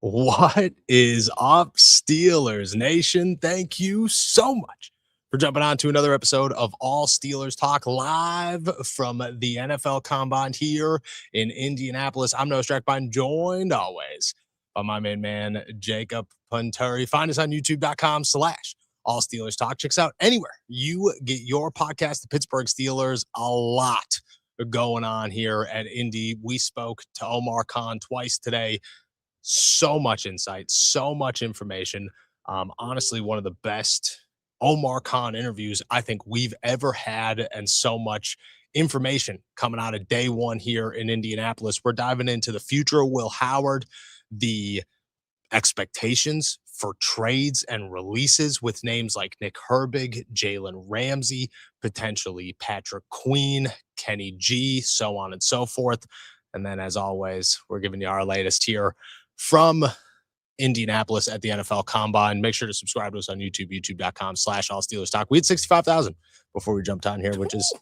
What is up, Steelers Nation? Thank you so much for jumping on to another episode of All Steelers Talk live from the NFL Combine here in Indianapolis. I'm Noah Strackbine, joined always by my main man, Jacob Punturi. Find us on youtube.com/All Steelers Talk. Check us out anywhere you get your podcast, the Pittsburgh Steelers. A lot going on here at Indy. We spoke to Omar Khan twice today. So much insight, so much information. Honestly, one of the best Omar Khan interviews I think we've ever had, and so much information coming out of day one here in Indianapolis. We're diving into the future of Will Howard, the expectations for trades and releases with names like Nick Herbig, Jalen Ramsey, potentially Patrick Queen, Kenny G, so on and so forth. And then, as always, we're giving you our latest here from Indianapolis at the NFL Combine. Make sure to subscribe to us on YouTube, youtube.com/All Steelers Talk. We had 65,000 before we jumped on here, which is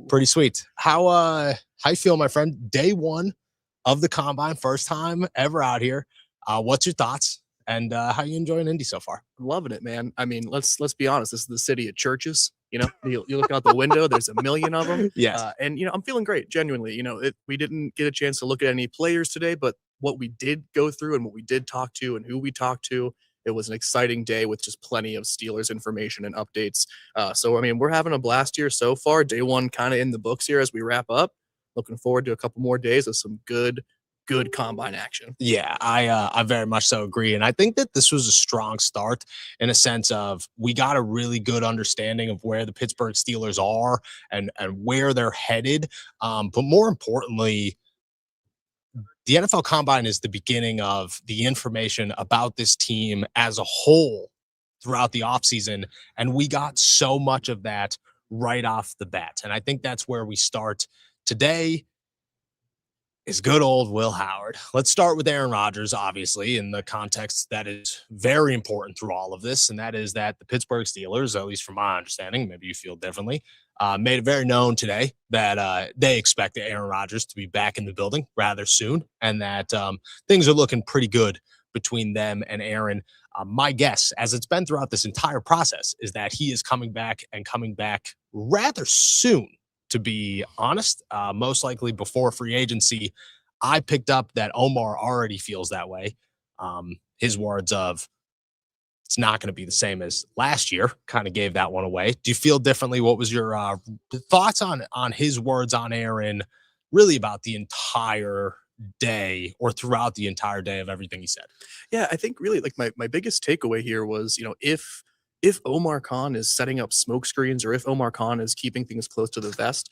pretty sweet. How you feel, my friend? Day one of the Combine, first time ever out here. What's your thoughts, and how you enjoying Indy so far? I'm loving it, man. I mean, let's be honest. This is the city of churches. You know, you look out the window, there's a million of them. Yes. And, I'm feeling great, genuinely. We didn't get a chance to look at any players today, but what we did go through and what we did talk to and who we talked to, it was an exciting day with just plenty of Steelers information and updates. So, I mean, we're having a blast here so far. Day one kind of in the books here as we wrap up. Looking forward to a couple more days of some good Combine action. Yeah, I very much so agree. And I think that this was a strong start in a sense of we got a really good understanding of where the Pittsburgh Steelers are and where they're headed. But more importantly, the NFL Combine is the beginning of the information about this team as a whole throughout the offseason. And we got so much of that right off the bat. And I think that's where we start today. Is good old Will Howard. Let's start with Aaron Rodgers, obviously, in the context that is very important through all of this, and that is that the Pittsburgh Steelers, at least from my understanding, maybe you feel differently, made it very known today that they expect Aaron Rodgers to be back in the building rather soon, and that things are looking pretty good between them and Aaron. My guess, as it's been throughout this entire process, is that he is coming back rather soon. To be honest, most likely before free agency. I picked up that Omar already feels that way. His words of, it's not going to be the same as last year, kind of gave that one away. Do you feel differently? What was your thoughts on his words on Aaron, really about the entire day or throughout the entire day of everything he said? Yeah, I think really like my biggest takeaway here was, if Omar Khan is setting up smoke screens or if Omar Khan is keeping things close to the vest,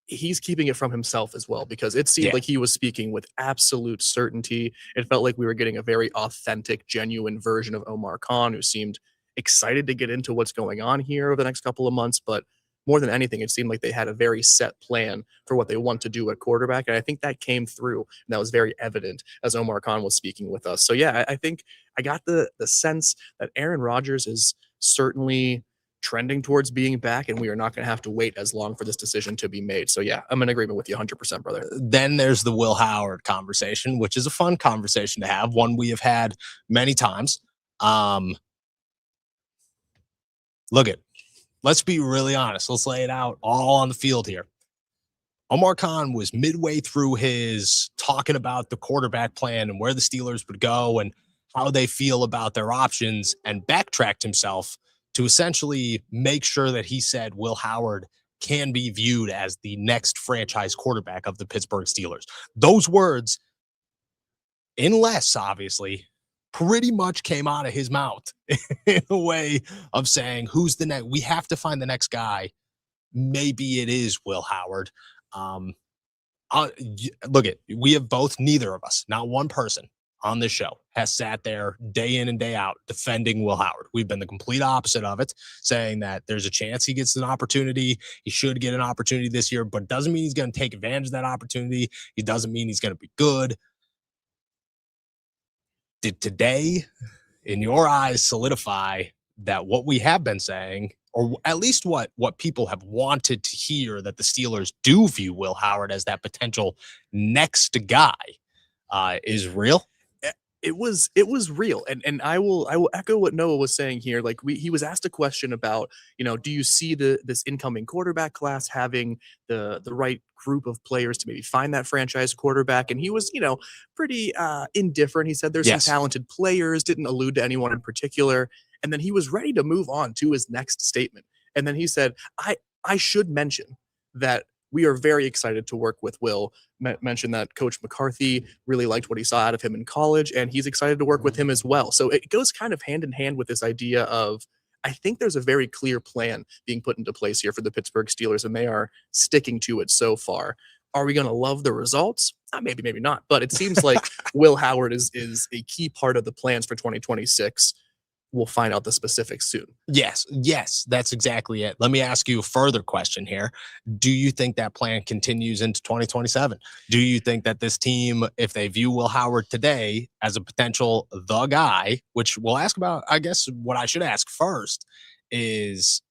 he's keeping it from himself as well, because it seemed like he was speaking with absolute certainty. It felt like we were getting a very authentic, genuine version of Omar Khan, who seemed excited to get into what's going on here over the next couple of months. But more than anything, it seemed like they had a very set plan for what they want to do at quarterback. And I think that came through, and that was very evident as Omar Khan was speaking with us. So yeah, I think I got the sense that Aaron Rodgers is certainly trending towards being back, and we are not going to have to wait as long for this decision to be made. So yeah, I'm in agreement with you 100%, brother. Then there's the Will Howard conversation, which is a fun conversation to have, one we have had many times. Let's be really honest. Let's lay it out all on the field here. Omar Khan was midway through his talking about the quarterback plan and where the Steelers would go and how they feel about their options, and backtracked himself to essentially make sure that he said Will Howard can be viewed as the next franchise quarterback of the Pittsburgh Steelers. Those words, unless obviously, pretty much came out of his mouth in a way of saying, who's the next? We have to find the next guy. Maybe it is Will Howard. We have both, neither of us, not one person on this show has sat there day in and day out defending Will Howard. We've been the complete opposite of it, saying that there's a chance he gets an opportunity. He should get an opportunity this year, but it doesn't mean he's going to take advantage of that opportunity. It doesn't mean he's going to be good. Did today, in your eyes, solidify that what we have been saying, or at least what people have wanted to hear, that the Steelers do view Will Howard as that potential next guy, is real? it was real, and I will echo what Noah was saying here. Like he was asked a question about, do you see this incoming quarterback class having the right group of players to maybe find that franchise quarterback? And he was, pretty indifferent. He said there's some Yes. talented players, didn't allude to anyone in particular, and then he was ready to move on to his next statement. And then he said, I should mention that we are very excited to work with Will. Mentioned that Coach McCarthy really liked what he saw out of him in college, and he's excited to work with him as well. So it goes kind of hand in hand with this idea of, I think there's a very clear plan being put into place here for the Pittsburgh Steelers, and they are sticking to it so far. Are we going to love the results? Maybe, maybe not. But it seems like Will Howard is a key part of the plans for 2026. We'll find out the specifics soon. Yes, that's exactly it. Let me ask you a further question here. Do you think that plan continues into 2027? Do you think that this team, if they view Will Howard today as a potential the guy, which we'll ask about, I guess what I should ask first is,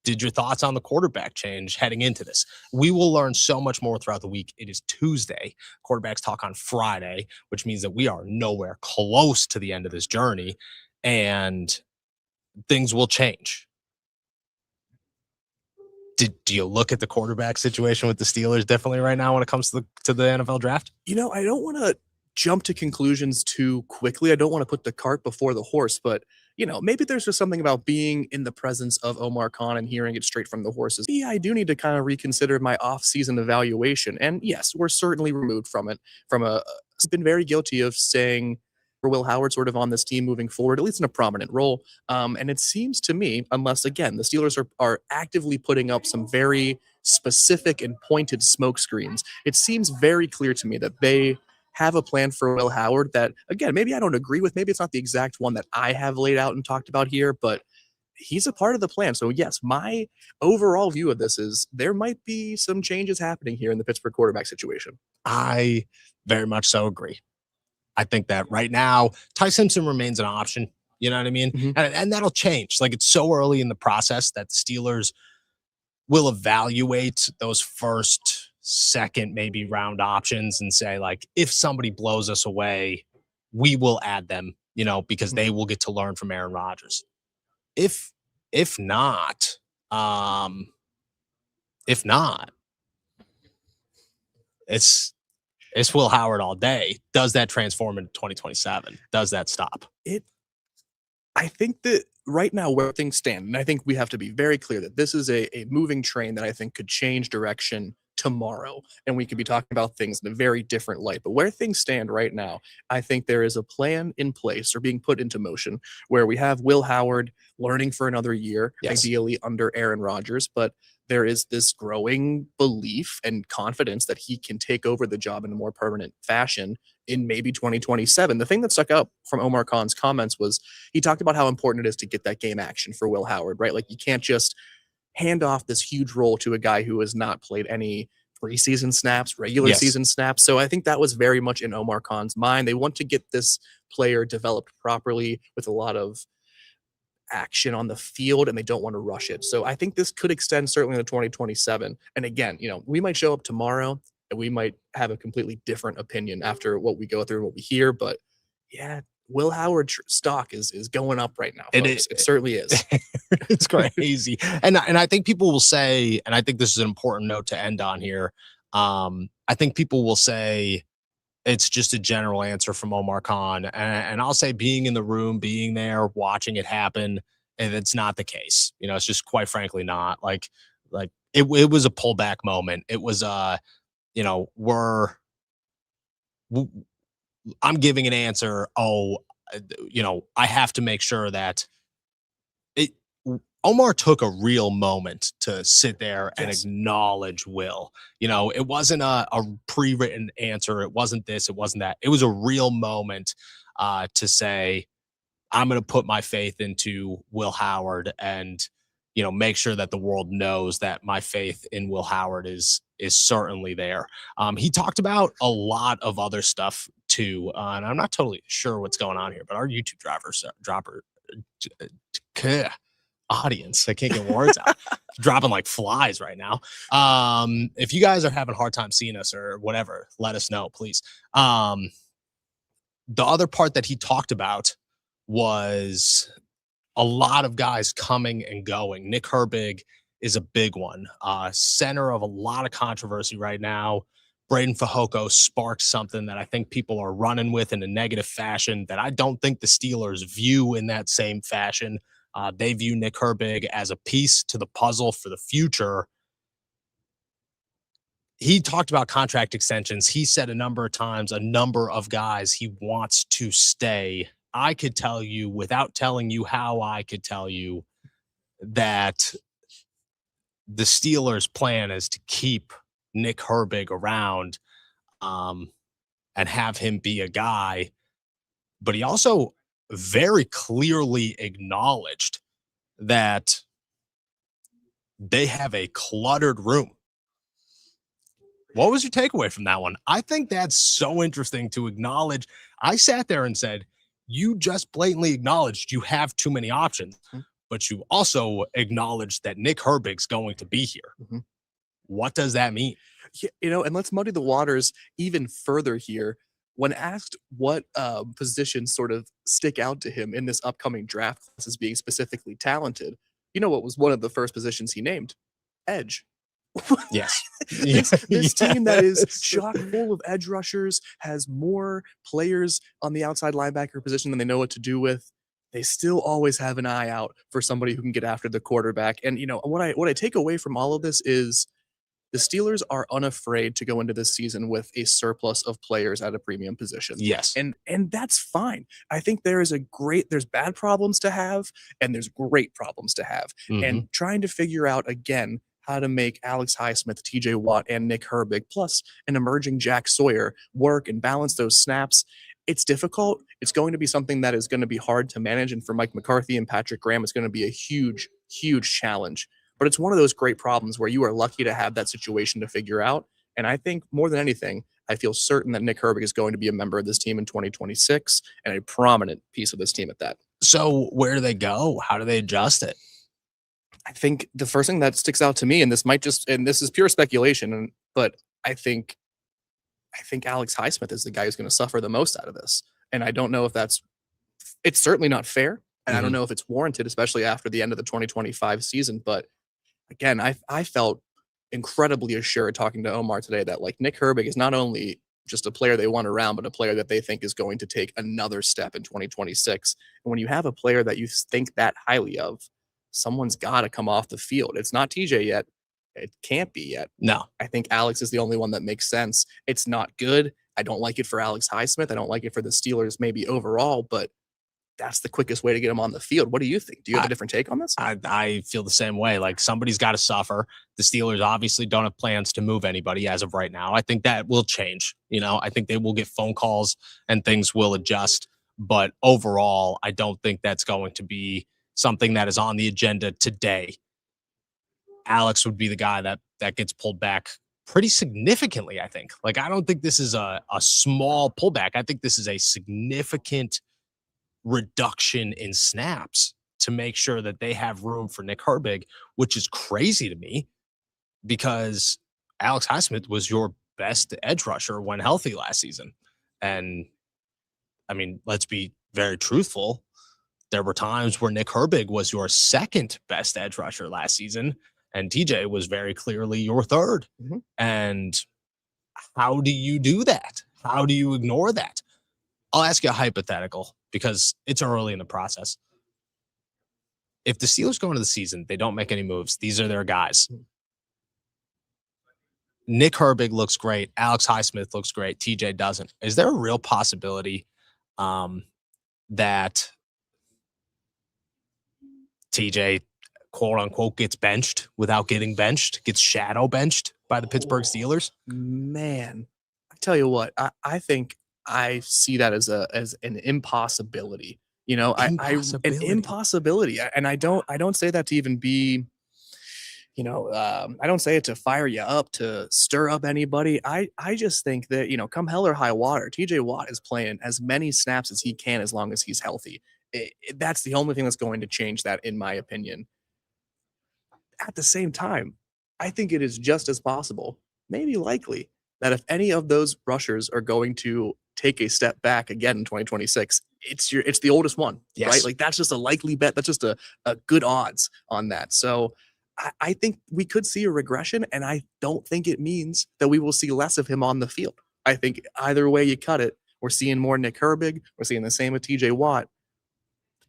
did your thoughts on the quarterback change heading into this? We will learn so much more throughout the week. It is Tuesday. Quarterbacks talk on Friday, which means that we are nowhere close to the end of this journey. And things will change. Do you look at the quarterback situation with the Steelers differently right now when it comes to the NFL draft? I don't want to jump to conclusions too quickly. I don't want to put the cart before the horse, but maybe there's just something about being in the presence of Omar Khan and hearing it straight from the horses. Yeah, I do need to kind of reconsider my off-season evaluation. And yes, we're certainly removed from it. It's been very guilty of saying for Will Howard sort of on this team moving forward, at least in a prominent role. And it seems to me, unless again the Steelers are actively putting up some very specific and pointed smoke screens, it seems very clear to me that they have a plan for Will Howard that, again, maybe I don't agree with. Maybe it's not the exact one that I have laid out and talked about here, but he's a part of the plan. So yes, my overall view of this is there might be some changes happening here in the Pittsburgh quarterback situation. I very much so agree. I think that right now, Ty Simpson remains an option. You know what I mean? Mhm. And that'll change. Like, it's so early in the process that the Steelers will evaluate those first, second, maybe round options and say, like, if somebody blows us away, we will add them, because they will get to learn from Aaron Rodgers. If not, if not, it's Will Howard all day. Does that transform into 2027? Does that stop? I think that right now where things stand, and I think we have to be very clear that this is a moving train that I think could change direction tomorrow, and we could be talking about things in a very different light. But where things stand right now, I think there is a plan in place or being put into motion where we have Will Howard learning for another year, Yes. ideally under Aaron Rodgers, but there is this growing belief and confidence that he can take over the job in a more permanent fashion in maybe 2027. The thing that stuck out from Omar Khan's comments was he talked about how important it is to get that game action for Will Howard, right? Like you can't just hand off this huge role to a guy who has not played any preseason snaps, regular Yes. season snaps. So I think that was very much in Omar Khan's mind. They want to get this player developed properly with a lot of action on the field, and they don't want to rush it. So I think this could extend certainly to 2027. And again, we might show up tomorrow and we might have a completely different opinion after what we go through and what we hear. But yeah, Will Howard stock is going up right now, folks. It certainly is. It's crazy. And I think people will say, and I think this is an important note to end on here. I think people will say it's just a general answer from Omar Khan. And I'll say being in the room, being there, watching it happen, and it's not the case. It's just quite frankly not. Like it was a pullback moment. It was I'm giving an answer. I have to make sure that Omar took a real moment to sit there and acknowledge Will. It wasn't a pre-written answer. It wasn't this. It wasn't that. It was a real moment to say, I'm going to put my faith into Will Howard and, make sure that the world knows that my faith in Will Howard is certainly there. He talked about a lot of other stuff too. And I'm not totally sure what's going on here, but our YouTube audience, I can't get words out, dropping like flies right now. If you guys are having a hard time seeing us or whatever, let us know, please. The other part that he talked about was a lot of guys coming and going. Nick Herbig is a big one, center of a lot of controversy right now. Braden Fajoko sparked something that I think people are running with in a negative fashion that I don't think the Steelers view in that same fashion. They view Nick Herbig as a piece to the puzzle for the future. He talked about contract extensions. He said a number of times, a number of guys he wants to stay. I could tell you without telling you how I could tell you that the Steelers' plan is to keep Nick Herbig around and have him be a guy. But he also very clearly acknowledged that they have a cluttered room. What was your takeaway from that one? I think that's so interesting to acknowledge. I sat there and said, you just blatantly acknowledged you have too many options, but you also acknowledged that Nick Herbig's going to be here. What does that mean? Yeah, and let's muddy the waters even further here. When asked what positions sort of stick out to him in this upcoming draft class as being specifically talented, what was one of the first positions he named? Edge. Yes. This team that is chock full of edge rushers, has more players on the outside linebacker position than they know what to do with. They still always have an eye out for somebody who can get after the quarterback. And what I take away from all of this is the Steelers are unafraid to go into this season with a surplus of players at a premium position. Yes. And that's fine. I think there's bad problems to have and there's great problems to have. And trying to figure out again how to make Alex Highsmith, TJ Watt, and Nick Herbig, plus an emerging Jack Sawyer, work and balance those snaps. It's difficult. It's going to be something that is going to be hard to manage. And for Mike McCarthy and Patrick Graham, it's going to be a huge, huge challenge. But it's one of those great problems where you are lucky to have that situation to figure out. And I think more than anything, I feel certain that Nick Herbig is going to be a member of this team in 2026 and a prominent piece of this team at that. So where do they go? How do they adjust it? I think the first thing that sticks out to me, and this is pure speculation, but I think Alex Highsmith is the guy who's going to suffer the most out of this. And I don't know if it's certainly not fair. And I don't know if it's warranted, especially after the end of the 2025 season. But again, I felt incredibly assured talking to Omar today that Nick Herbig is not only just a player they want around, but a player that they think is going to take another step in 2026. And when you have a player that you think that highly of, someone's got to come off the field. It's not TJ yet. It can't be yet. No. I think Alex is the only one that makes sense. It's not good. I don't like it for Alex Highsmith. I don't like it for the Steelers maybe overall, but that's the quickest way to get him on the field. What do you think? Do you have a different take on this? I feel the same way. Somebody's got to suffer. The Steelers obviously don't have plans to move anybody as of right now. I think that will change. I think they will get phone calls and things will adjust. But overall, I don't think that's going to be something that is on the agenda today. Alex would be the guy that gets pulled back pretty significantly, I think. I don't think this is a small pullback. I think this is a significant reduction in snaps to make sure that they have room for Nick Herbig, which is crazy to me because Alex Highsmith was your best edge rusher when healthy last season. And I mean, let's be very truthful. There were times where Nick Herbig was your second best edge rusher last season, and TJ was very clearly your third. And how do you do that? How do you ignore that? I'll ask you a hypothetical because it's early in the process. If the Steelers go into the season, they don't make any moves. These are their guys. Nick Herbig looks great. Alex Highsmith looks great. TJ doesn't. Is there a real possibility that TJ, quote unquote, gets benched without getting benched, gets shadow benched by the Pittsburgh Steelers? Man, I tell you what, I think I see that as an impossibility. An impossibility. And I don't say that to even be, I don't say it to fire you up, to stir up anybody. I just think that, come hell or high water, TJ Watt is playing as many snaps as he can as long as he's healthy. That's the only thing that's going to change that, in my opinion. At the same time, I think it is just as possible, maybe likely, that if any of those rushers are going to take a step back again in 2026, it's the oldest one, Yes. right? Like that's just a likely bet. That's just a good odds on that. So I think we could see a regression, and I don't think it means that we will see less of him on the field. I think either way you cut it, we're seeing more Nick Herbig. We're seeing the same with TJ Watt.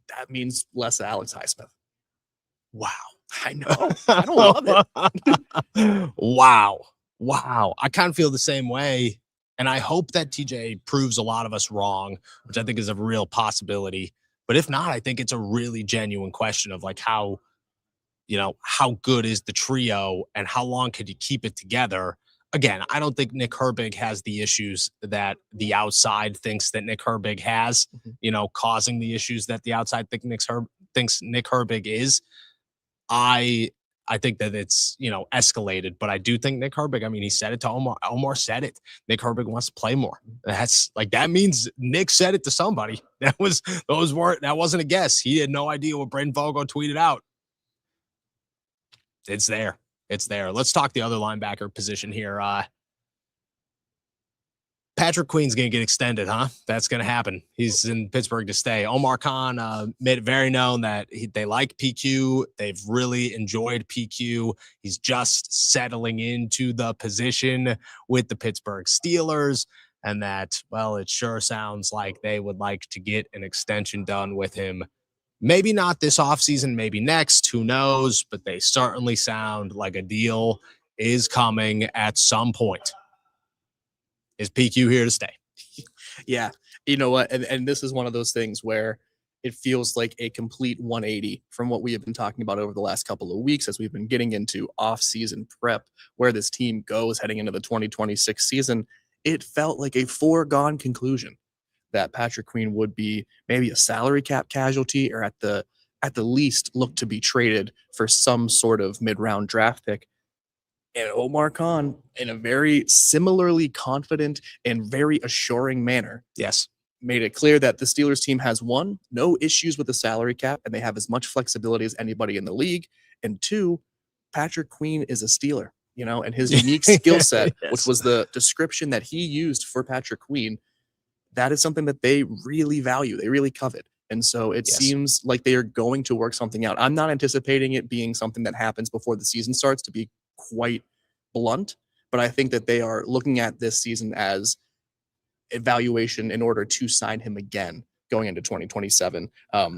That means less Alex Highsmith. Wow. I know. I don't love it. Wow. I kind of feel the same way. And I hope that TJ proves a lot of us wrong, which I think is a real possibility. But if not, I think it's a really genuine question of like how good is the trio and how long could you keep it together? Again, I don't think Nick Herbig has the issues that the outside thinks that Nick Herbig has, causing the issues that the outside thinks Nick Herbig is. I think that it's, escalated, but I do think Nick Herbig, I mean, he said it to Omar. Omar said it. Nick Herbig wants to play more. That means Nick said it to somebody. That wasn't a guess. He had no idea what Braden Vogel tweeted out. It's there. Let's talk the other linebacker position here. Patrick Queen's going to get extended, huh? That's going to happen. He's in Pittsburgh to stay. Omar Khan made it very known that they like PQ. They've really enjoyed PQ. He's just settling into the position with the Pittsburgh Steelers, and that, well, it sure sounds like they would like to get an extension done with him. Maybe not this offseason, maybe next, who knows, but they certainly sound like a deal is coming at some point. Is PQ here to stay? Yeah. You know what? And this is one of those things where it feels like a complete 180 from what we have been talking about over the last couple of weeks as we've been getting into off-season prep, where this team goes heading into the 2026 season. It felt like a foregone conclusion that Patrick Queen would be maybe a salary cap casualty, or at the least look to be traded for some sort of mid-round draft pick. And Omar Khan, in a very similarly confident and very assuring manner, yes, made it clear that the Steelers team has, one, no issues with the salary cap, and they have as much flexibility as anybody in the league. And two, Patrick Queen is a Steeler, and his unique skill set, yes, which was the description that he used for Patrick Queen, that is something that they really value. They really covet. And so it seems like they are going to work something out. I'm not anticipating it being something that happens before the season starts, to be quite blunt, but I think that they are looking at this season as evaluation in order to sign him again going into 2027.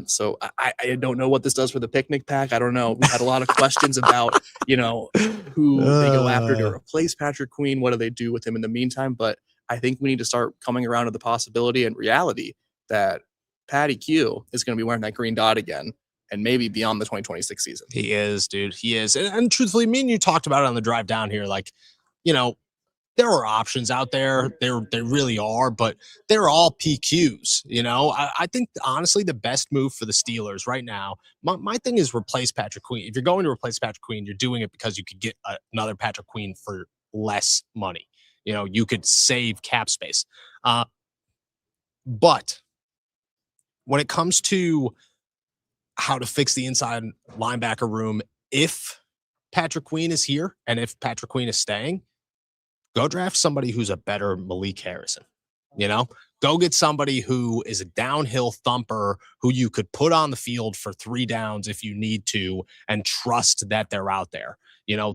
So I don't know what this does for the picnic pack. I don't know. We had a lot of questions about, who they go after to replace Patrick Queen. What do they do with him in the meantime? But I think we need to start coming around to the possibility and reality that Patty Q is going to be wearing that green dot again, and maybe beyond the 2026 season. He is, dude. He is. And truthfully, me and you talked about it on the drive down here. Like, there are options out there. There really are, but they're all PQs. I think, honestly, the best move for the Steelers right now, my thing is replace Patrick Queen. If you're going to replace Patrick Queen, you're doing it because you could get another Patrick Queen for less money. You could save cap space. But when it comes to how to fix the inside linebacker room, if Patrick Queen is here and if Patrick Queen is staying, go draft somebody who's a better Malik Harrison. Go get somebody who is a downhill thumper who you could put on the field for 3 downs if you need to, and trust that they're out there.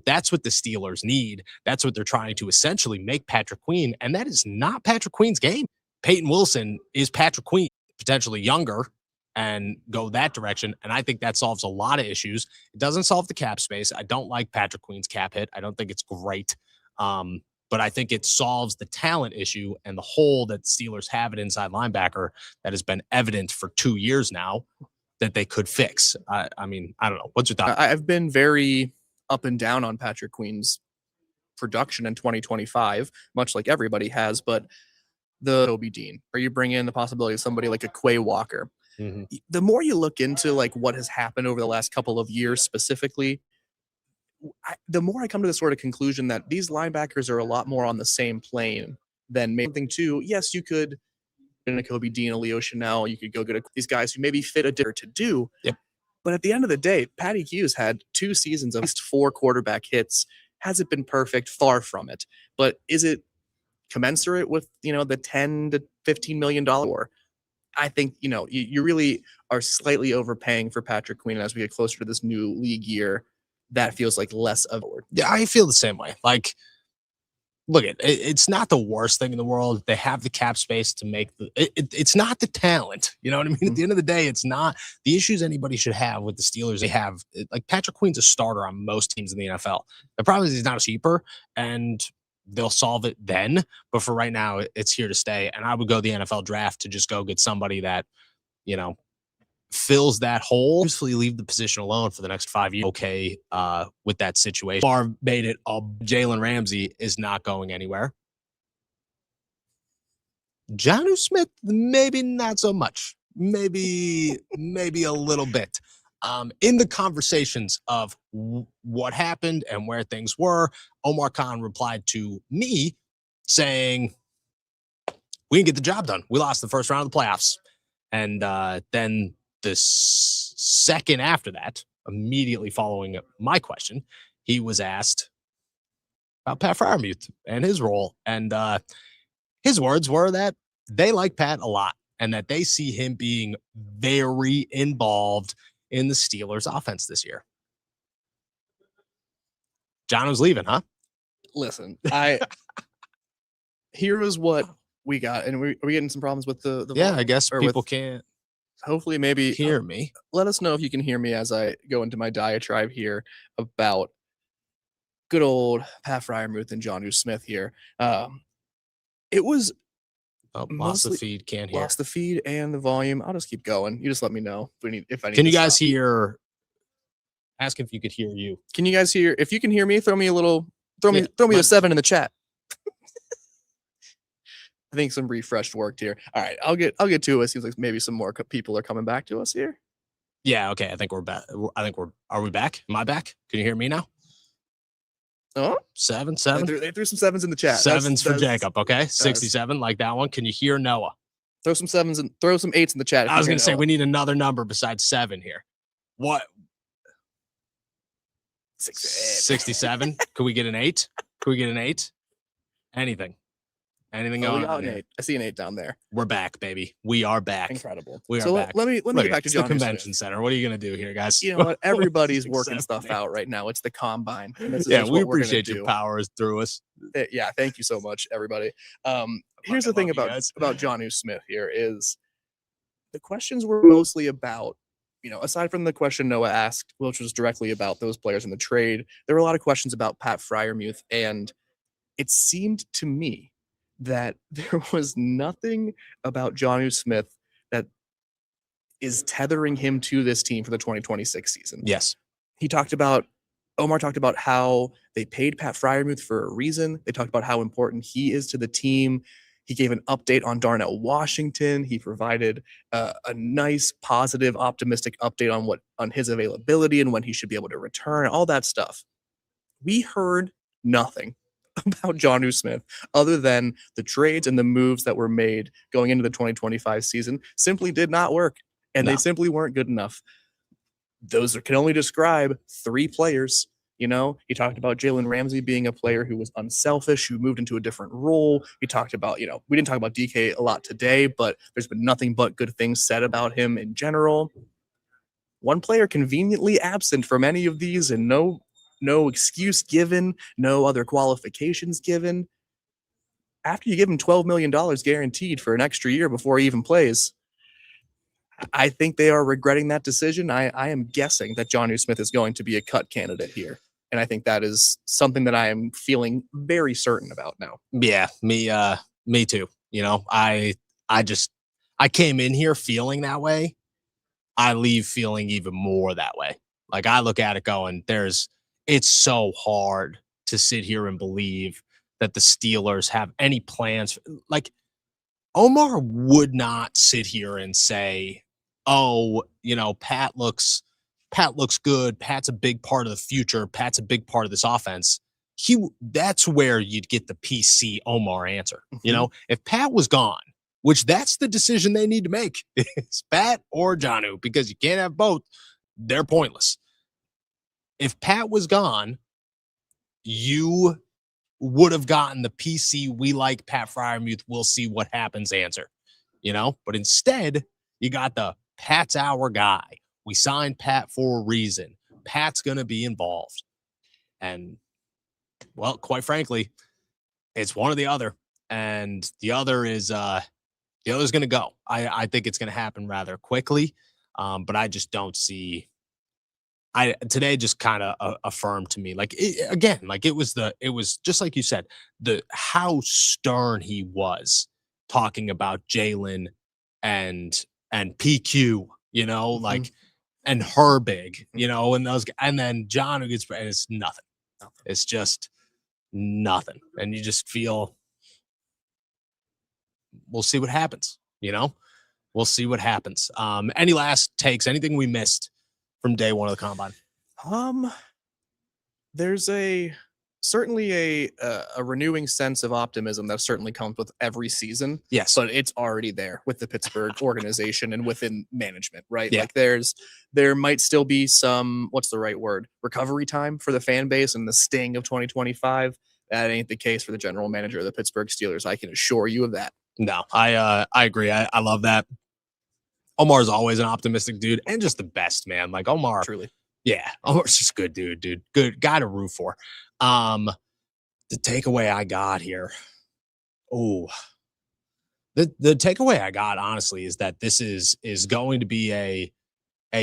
That's what the Steelers need. That's what they're trying to essentially make Patrick Queen. And that is not Patrick Queen's game. Peyton Wilson is Patrick Queen, potentially younger, and go that direction. And I think that solves a lot of issues. It doesn't solve the cap space. I don't like Patrick Queen's cap hit. I don't think it's great. But I think it solves the talent issue and the hole that the Steelers have at inside linebacker that has been evident for 2 years now that they could fix. I mean, I don't know. What's your thought? I've been very up and down on Patrick Queen's production in 2025, much like everybody has, but the Toby Dean, or you bring in the possibility of somebody like a Quay Walker. Mm-hmm. The more you look into like what has happened over the last couple of years specifically, the more I come to the sort of conclusion that these linebackers are a lot more on the same plane than something too. Yes, you could in a Kobe Dean, a Leo Chanel, you could go get these guys who maybe fit a different to do. Yep. But at the end of the day, Patty Hughes had 2 seasons of at least 4 quarterback hits. Has it been perfect? Far from it. But is it commensurate with, the $10 to $15 million. I think, you really are slightly overpaying for Patrick Queen. As we get closer to this new league year, that feels like less of a word. Yeah, I feel the same way. Like, look, it's not the worst thing in the world. They have the cap space to make it's not the talent. You know what I mean? At the end of the day, it's not the issues anybody should have with the Steelers. They have, like, Patrick Queen's a starter on most teams in the NFL. The problem is he's not a keeper, and they'll solve it then. But for right now, it's here to stay. And I would go the NFL draft to just go get somebody that, fills that hole. Usually leave the position alone for the next 5 years. Okay, with that situation. Favre made it all. Jalen Ramsey is not going anywhere. Jonnu Smith, maybe not so much. Maybe a little bit. In the conversations of what happened and where things were, Omar Khan replied to me saying, we didn't get the job done. We lost the first round of the playoffs. And then the second after that, immediately following my question, he was asked about Pat Freiermuth and his role. And his words were that they like Pat a lot and that they see him being very involved in the Steelers offense this year. John was leaving, huh? Listen, here is what we got. And are we getting some problems with the yeah, I guess people can't. Hopefully, maybe hear me. Let us know if you can hear me as I go into my diatribe here about good old Pat Freiermuth and Jonnu Smith here. It was lost the feed. Can't hear. Lost the feed and the volume. I'll just keep going. You just let me know if I need. Can you guys hear? Ask if you could hear you. Can you guys hear? If you can hear me, throw me a 7 in the chat. I think some refreshed worked here. All right, I'll get to it. Seems like maybe some more people are coming back to us here. Yeah, okay. I think we're back. Are we back? Am I back? Can you hear me now? Oh, 7. They threw some 7s in the chat. Sevens for Jacob. Okay, 67. Like that one. Can you hear Noah? Throw some 7s and throw some 8s in the chat. I was going to say we need another number besides 7 here. What? 67. Could we get an 8? Could we get an 8? Anything going on? 8. I see an 8 down there. We're back, baby. We are back. Incredible. We are back. Let me get back to the convention center. What are you going to do here, guys? You know what? Everybody's working stuff out right now. It's the combine. Yeah, we appreciate your powers through us. Yeah, thank you so much, everybody. Here's the thing about Jonnu Smith here is the questions were mostly about, aside from the question Noah asked, which was directly about those players in the trade, there were a lot of questions about Pat Freiermuth, and it seemed to me that there was nothing about Jonnu Smith that is tethering him to this team for the 2026 season. Yes. Omar talked about how they paid Pat Freiermuth for a reason. They talked about how important he is to the team. He gave an update on Darnell Washington. He provided a nice, positive, optimistic update on his availability and when he should be able to return, all that stuff. We heard nothing about Jonnu Smith other than the trades and the moves that were made going into the 2025 season simply did not work, and they simply weren't good enough. Those can only describe 3 players. He talked about Jalen Ramsey being a player who was unselfish, who moved into a different role. He talked about, we didn't talk about DK a lot today, but there's been nothing but good things said about him in general. One player conveniently absent from any of these, and no excuse given, no other qualifications given. After you give him $12 million guaranteed for an extra year before he even plays, I think they are regretting that decision. I am guessing that Jonnu Smith is going to be a cut candidate here. And I think that is something that I am feeling very certain about now. Yeah, me too. I came in here feeling that way. I leave feeling even more that way. Like, I look at it going, it's so hard to sit here and believe that the Steelers have any plans. Like, Omar would not sit here and say, oh, Pat looks good. Pat's a big part of the future. Pat's a big part of this offense. That's where you'd get the PC Omar answer. If Pat was gone, which that's the decision they need to make, it's Pat or Jonnu, because you can't have both. They're pointless. If Pat was gone, you would have gotten the PC, we like Pat Fryermuth, we'll see what happens answer, but instead you got the Pat's our guy. We signed Pat for a reason. Pat's going to be involved. And well, quite frankly, it's one or the other. And the other is the other's going to go. I think it's going to happen rather quickly. But I just don't see. Today just kind of affirmed to me, it was just like you said, how stern he was talking about Jalen and PQ, and Herbig, and those, and then John who gets, and it's nothing. It's just nothing, and you just feel. We'll see what happens. We'll see what happens. Any last takes? Anything we missed from day one of the combine? There's certainly a renewing sense of optimism that certainly comes with every season. Yes, but it's already there with the Pittsburgh organization and within management, right? Yeah. Like there might still be some, what's the right word, recovery time for the fan base and the sting of 2025. That ain't the case for the general manager of the Pittsburgh Steelers. I can assure you of that. No, I agree. I love that. Omar's always an optimistic dude and just the best, man. Like Omar, Truly. Yeah, Omar's just good dude. Good guy to root for. The takeaway I got here. Oh, the takeaway I got, honestly, is that this is going to be a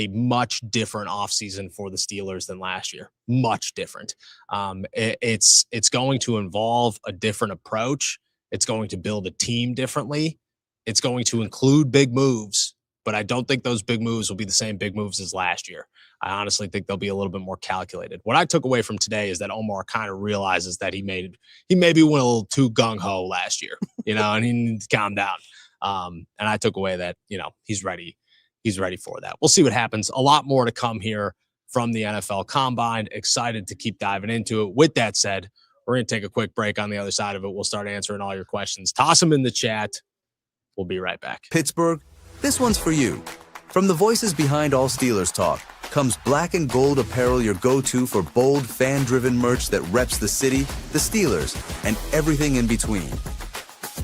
much different offseason for the Steelers than last year. Much different. It's going to involve a different approach. It's going to build a team differently. It's going to include big moves, but I don't think those big moves will be the same big moves as last year. I honestly think they'll be a little bit more calculated. What I took away from today is that Omar kind of realizes that he maybe went a little too gung-ho last year, and he needs to calm down. And I took away that, he's ready. He's ready for that. We'll see what happens. A lot more to come here from the NFL Combine. Excited to keep diving into it. With that said, we're going to take a quick break. On the other side of it, we'll start answering all your questions. Toss them in the chat. We'll be right back. Pittsburgh, this one's for you. From the voices behind All Steelers Talk comes Black and Gold Apparel, your go-to for bold, fan-driven merch that reps the city, the Steelers, and everything in between.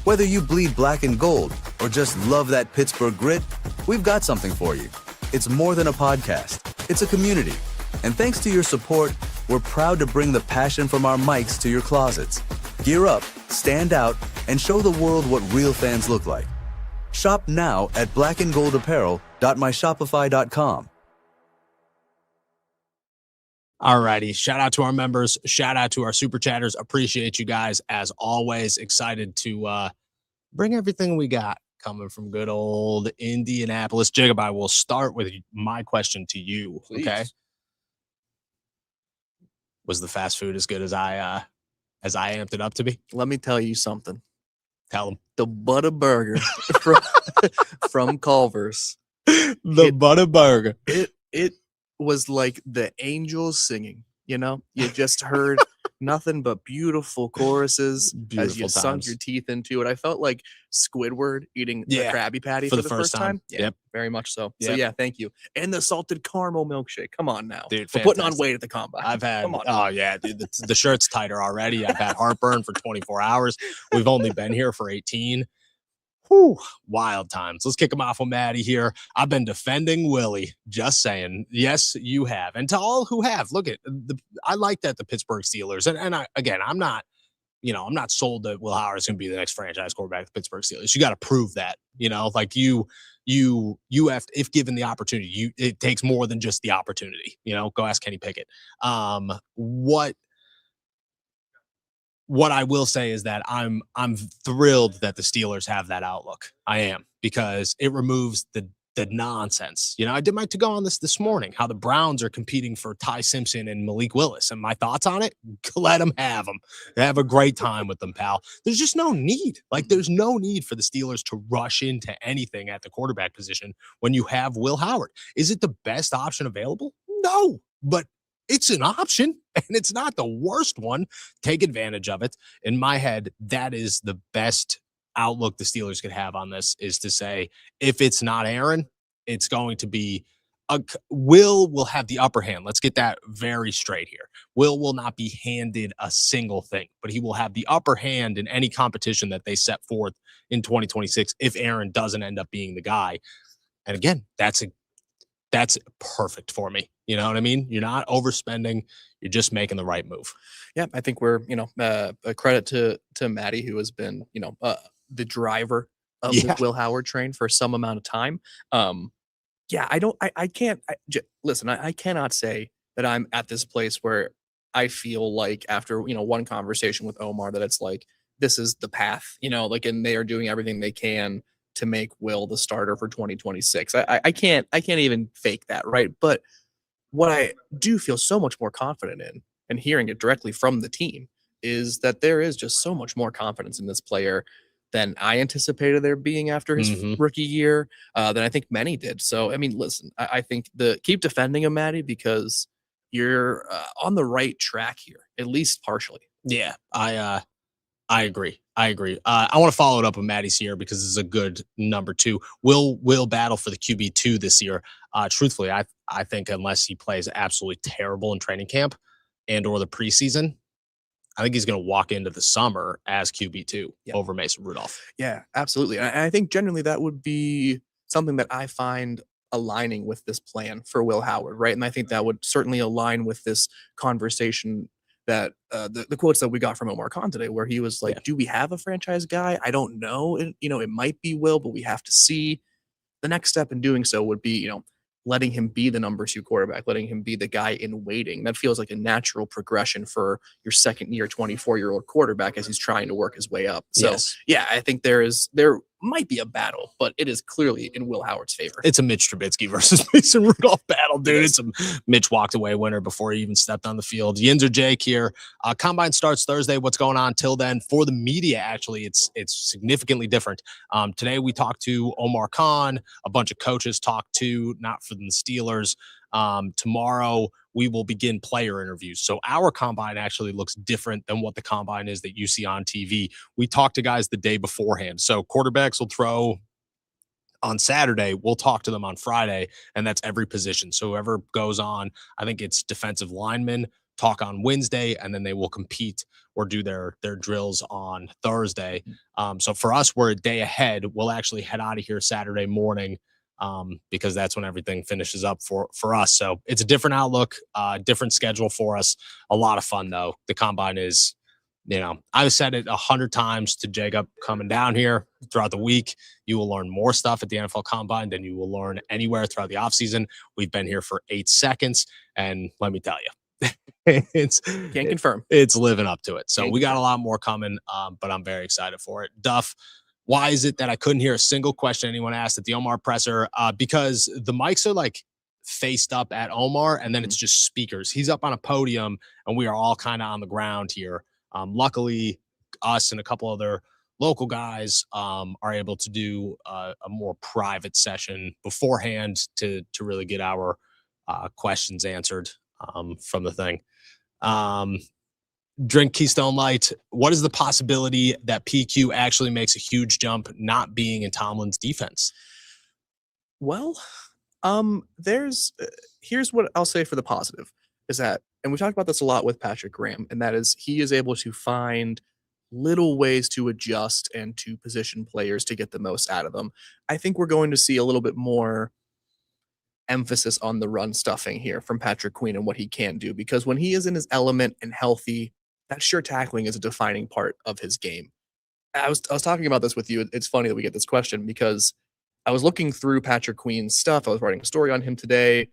Whether you bleed black and gold or just love that Pittsburgh grit, we've got something for you. It's more than a podcast. It's a community. And thanks to your support, we're proud to bring the passion from our mics to your closets. Gear up, stand out, and show the world what real fans look like. Shop now at blackandgoldapparel.myshopify.com. All righty. Shout out to our members. Shout out to our super chatters. Appreciate you guys as always. Excited to bring everything we got coming from good old Indianapolis. Jacob, I will start with my question to you. Please. Okay. Was the fast food as good as I amped it up to be? Let me tell you something. Tell them. The Butter-Burger from Culver's. Butter-Burger. It was like the angels singing, you just heard nothing but beautiful choruses as you sunk your teeth into it. I felt like Squidward eating the Krabby Patty for the first time. Yeah, yep. Very much so. Yep. So yeah, thank you. And the salted caramel milkshake. Come on now. Dude, we're putting on weight at the combine. I've had, oh yeah, dude, the shirt's tighter already. I've had heartburn for 24 hours. We've only been here for 18. Whew, wild times. Let's kick them off with Maddie here. I've been defending Willie. Just saying. Yes, you have. And to all who have, look at I like that the Pittsburgh Steelers. And I'm not sold that Will Howard's going to be the next franchise quarterback of the Pittsburgh Steelers. You got to prove that. Like you have, if given the opportunity, it takes more than just the opportunity. Go ask Kenny Pickett. What I will say is that I'm thrilled that the Steelers have that outlook. I am, because it removes the nonsense. I did my to-go on this morning, how the Browns are competing for Ty Simpson and Malik Willis, and my thoughts on it, let them have them. Have a great time with them, pal. There's just no need. There's no need for the Steelers to rush into anything at the quarterback position when you have Will Howard. Is it the best option available? No, but it's an option, and it's not the worst one. Take advantage of it. In my head, that is the best outlook the Steelers could have on this, is to say, if it's not Aaron, it's going to be Will have the upper hand. Let's get that very straight here. Will not be handed a single thing, but he will have the upper hand in any competition that they set forth in 2026 if Aaron doesn't end up being the guy. And again, that's perfect for me. You know what I mean? You're not overspending. You're just making the right move. Yeah, I think we're, a credit to Maddie, who has been, the driver of the Will Howard train for some amount of time. Yeah, I can't, listen, I cannot say that I'm at this place where I feel like after, one conversation with Omar that it's like, this is the path, and they are doing everything they can to make Will the starter for 2026. I can't even fake that, right? But what I do feel so much more confident in, and hearing it directly from the team, is that there is just so much more confidence in this player than I anticipated there being after his rookie year, than I think many did. So, I mean, listen, I think keep defending him, Maddie, because you're on the right track here, at least partially. Yeah, I agree. I want to follow it up with Maddie's here because this is a good number 2. Will battle for the QB2 this year. Truthfully, I think unless he plays absolutely terrible in training camp and or the preseason, I think he's going to walk into the summer as QB2 over Mason Rudolph. Yeah, absolutely. And I think generally that would be something that I find aligning with this plan for Will Howard, right? And I think that would certainly align with this conversation that the quotes that we got from Omar Khan today, where he was like, do we have a franchise guy? I don't know. It might be Will, but we have to see. The next step in doing so would be, letting him be the number 2 quarterback, letting him be the guy in waiting. That feels like a natural progression for your second year, 24-year-old quarterback as he's trying to work his way up. So yeah, I think there might be a battle, but it is clearly in Will Howard's favor. It's a Mitch Trubisky versus Mason Rudolph battle, dude. It's a Mitch walked away winner before he even stepped on the field. Yinzer Jake here. Combine starts Thursday. What's going on till then? For the media, actually, it's significantly different. Today we talked to Omar Khan. A bunch of coaches talked to, not for the Steelers. Tomorrow we will begin player interviews. So our combine actually looks different than what the combine is that you see on TV. We talk to guys the day beforehand. So quarterbacks will throw on Saturday. We'll talk to them on Friday, and that's every position. So whoever goes on, I think it's defensive linemen, talk on Wednesday, and then they will compete or do their drills on Thursday. So for us, we're a day ahead. We'll actually head out of here Saturday morning, because that's when everything finishes up for us. So it's a different outlook, different schedule for us. A lot of fun though. The combine is, I've said it 100 times to Jacob coming down here throughout the week. You will learn more stuff at the NFL combine than you will learn anywhere throughout the offseason. We've been here for 8 seconds, and let me tell you, Can't confirm. It's living up to it. So we got a lot more coming, but I'm very excited for it. Duff, why is it that I couldn't hear a single question anyone asked at the Omar presser? Because the mics are like faced up at Omar, and then it's just speakers. He's up on a podium, and we are all kind of on the ground here. Luckily, us and a couple other local guys are able to do a more private session beforehand to really get our questions answered from the thing. Drink Keystone Light. What is the possibility that PQ actually makes a huge jump not being in Tomlin's defense? Well, here's what I'll say for the positive is that, and we talked about this a lot with Patrick Graham, and that is he is able to find little ways to adjust and to position players to get the most out of them. I think we're going to see a little bit more emphasis on the run stuffing here from Patrick Queen and what he can do, because when he is in his element and healthy, that sure tackling is a defining part of his game. I was talking about this with you. It's funny that we get this question because I was looking through Patrick Queen's stuff. I was writing a story on him today.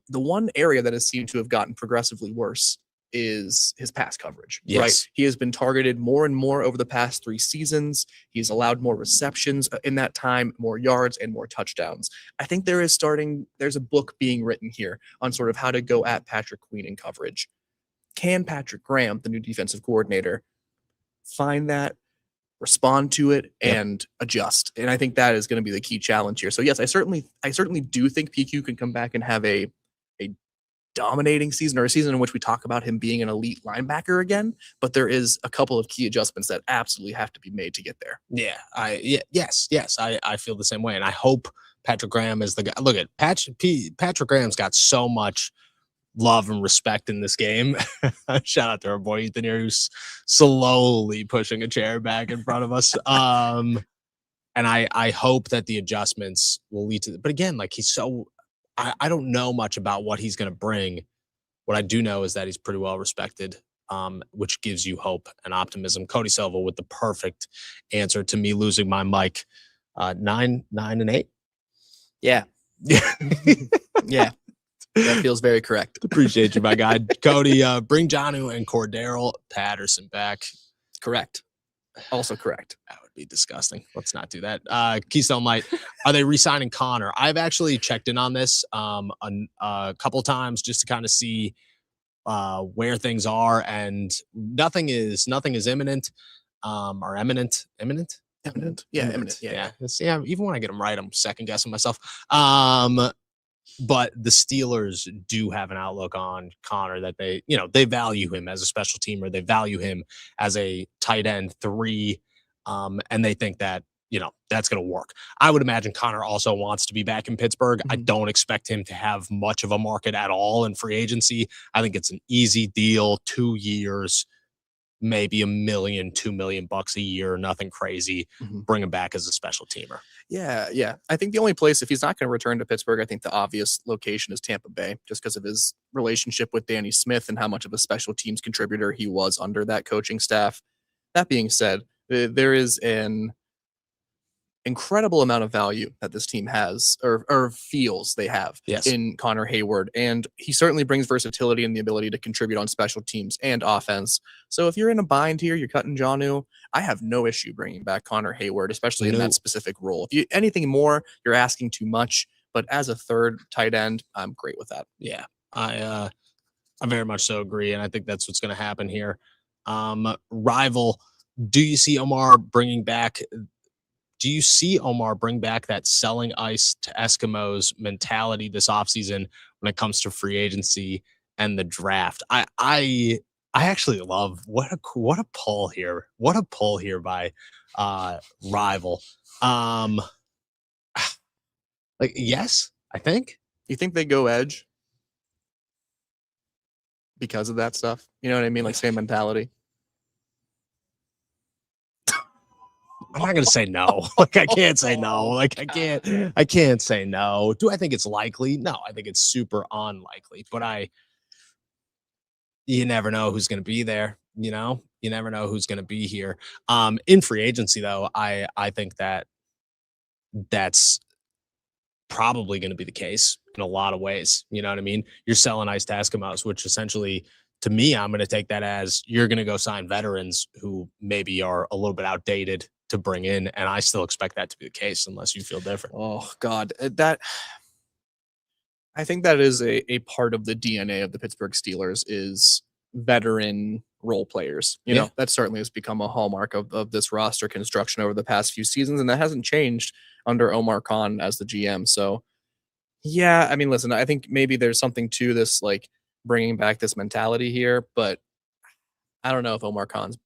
The one area that has seemed to have gotten progressively worse is his pass coverage, right? He has been targeted more and more over the past 3 seasons. He's allowed more receptions in that time, more yards and more touchdowns. I think there's a book being written here on sort of how to go at Patrick Queen in coverage. Can Patrick Graham, the new defensive coordinator, find that, respond to it, and adjust? And I think that is going to be the key challenge here. So yes, I certainly do think PQ can come back and have a dominating season, or a season in which we talk about him being an elite linebacker again, but there is a couple of key adjustments that absolutely have to be made to get there. Yes, I feel the same way, and I hope Patrick Graham is the guy. Look at Patrick Graham's got so much love and respect in this game. Shout out to our boy Ethan here, who's slowly pushing a chair back in front of us. And I hope that the adjustments will lead to. But again, like I don't know much about what he's going to bring. What I do know is that he's pretty well respected, which gives you hope and optimism. Cody Silva with the perfect answer to me losing my mic. 9, 9, and 8. Yeah. Yeah. That feels very correct. Appreciate you, my guy. Cody, bring Jonnu and Cordero Patterson back. Correct. Also correct. That would be disgusting. Let's not do that. Keystone Light, are they re-signing Connor? I've actually checked in on this a couple times just to kind of see where things are, and nothing is imminent or imminent. Imminent. Yeah, imminent. Yeah. Yeah. Even when I get them right, I'm second guessing myself. But the Steelers do have an outlook on Connor that they value him as a special teamer. They value him as a tight end 3. And they think that, that's going to work. I would imagine Connor also wants to be back in Pittsburgh. I don't expect him to have much of a market at all in free agency. I think it's an easy deal, 2 years, maybe $1 million, $2 million a year, nothing crazy. Bring him back as a special teamer. Yeah. I think the only place, if he's not going to return to Pittsburgh, I think the obvious location is Tampa Bay, just because of his relationship with Danny Smith and how much of a special teams contributor he was under that coaching staff. That being said, there is an incredible amount of value that this team has or feels they have in Connor Hayward. And he certainly brings versatility and the ability to contribute on special teams and offense. So if you're in a bind here, you're cutting Jonnu, I have no issue bringing back Connor Hayward, especially in that specific role. If you anything more, you're asking too much. But as a third tight end, I'm great with that. Yeah, I very much so agree. And I think that's what's going to happen here. Rival, do you see Omar bring back that selling ice to Eskimos mentality this offseason when it comes to free agency and the draft? I actually love what a pull here. What a pull here by Rival. Yes, I think. You think they go edge because of that stuff? You know what I mean? Like same mentality. I'm not gonna say no. I can't say no. I can't say no. Do I think it's likely? No, I think it's super unlikely. But you never know who's gonna be there. You never know who's gonna be here. In free agency, though, I think that's probably gonna be the case in a lot of ways. You know what I mean? You're selling ice to Eskimos, which essentially, to me, I'm gonna take that as you're gonna go sign veterans who maybe are a little bit outdated to bring in, and I still expect that to be the case unless you feel different. Oh God, I think that is a part of the DNA of the Pittsburgh Steelers is veteran role players. You know, that certainly has become a hallmark of this roster construction over the past few seasons, and that hasn't changed under Omar Khan as the GM. So yeah, I mean, listen, I think maybe there's something to this, like bringing back this mentality here, but I don't know if Omar Khan's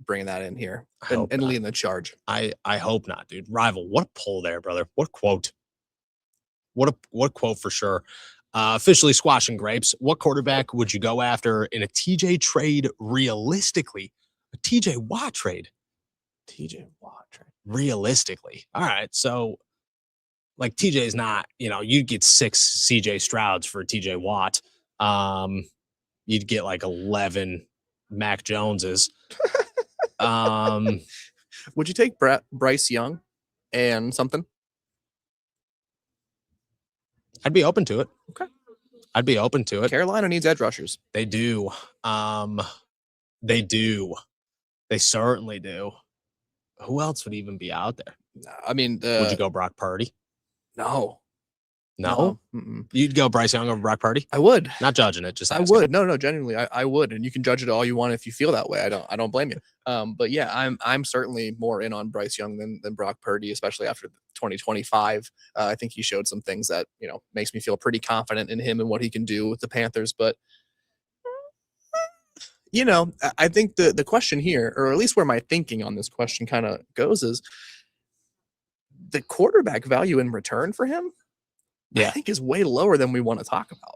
bringing that in here and leading the charge. I hope not, dude. Rival, what a pull there, brother. What quote? What quote for sure. Officially squashing grapes. What quarterback would you go after in a TJ trade realistically? A TJ Watt trade. Realistically. All right. So like TJ is not, you'd get 6 CJ Strouds for TJ Watt. You'd get like 11 Mac Joneses. Would you take Bryce Young and something? I'd be open to it. Okay. I'd be open to it. Carolina needs edge rushers. They do. They do. They certainly do. Who else would even be out there? I mean, would you go Brock Purdy? No. You'd go Bryce Young over Brock Purdy? I would. Not judging it, just asking. I would. No, genuinely, I would. And you can judge it all you want if you feel that way. I don't blame you. But yeah, I'm certainly more in on Bryce Young than Brock Purdy, especially after 2025. I think he showed some things that, makes me feel pretty confident in him and what he can do with the Panthers. But I think the question here, or at least where my thinking on this question kind of goes, is the quarterback value in return for him, I think, is way lower than we want to talk about.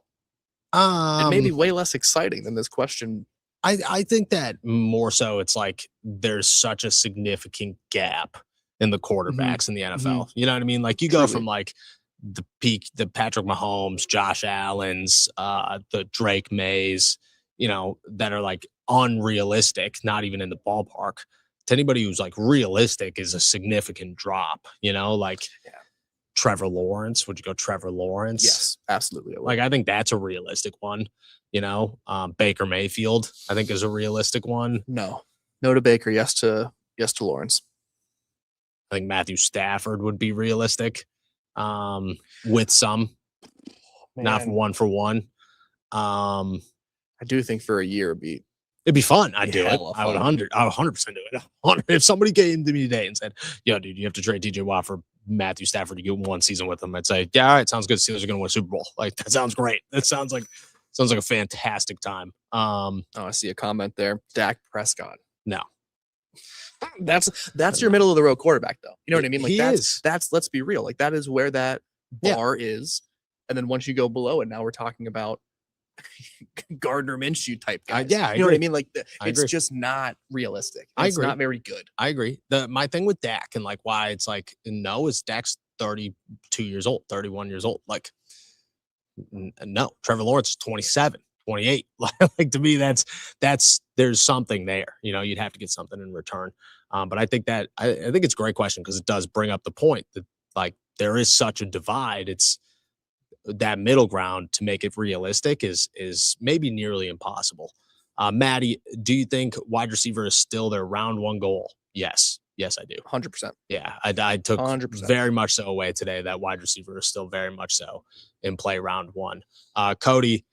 And maybe way less exciting than this question. I think that more so it's like there's such a significant gap in the quarterbacks in the NFL. You know what I mean? Like you go from like the peak, the Patrick Mahomes, Josh Allen's, the Drake Mays, you know, that are like unrealistic, not even in the ballpark, to anybody who's like realistic is a significant drop, you know, like Trevor Lawrence. Would you go Trevor Lawrence? Yes, absolutely. Like, I think that's a realistic one, you know. Baker Mayfield, I think, is a realistic one. No to Baker, yes to Lawrence. I think Matthew Stafford would be realistic, with some, not one for one. I do think for a year it'd be fun. I'd do it. I would 100% do it. If somebody came to me today and said, "Yo, dude, you have to trade TJ Watt for Matthew Stafford to get one season with him," I'd say, "Yeah, all right, sounds good. Steelers are going to win a Super Bowl." Like, that sounds great. That sounds like a fantastic time. Oh, I see a comment there. Dak Prescott. No. That's your middle of the road quarterback, though. You know what I mean? Like, that's let's be real. Like, that is where that bar is. And then once you go below it, now we're talking about Gardner Minshew type guys. I you know what I agree. mean? Like, it's agree. just not realistic. I It's agree. not very good. I agree. My thing with Dak and like why it's like no is Dak's 32 years old, 31 years old. Like, no, Trevor Lawrence is 27, 28. Like, to me, that's there's something there. You know, you'd have to get something in return. But I think that I think it's a great question because it does bring up the point that like there is such a divide. It's that middle ground to make it realistic is maybe nearly impossible. Maddie, do you think wide receiver is still their round one goal? Yes, I do. 100%. Yeah, I took 100%. very much so away today that wide receiver is still very much so in play round one. Cody,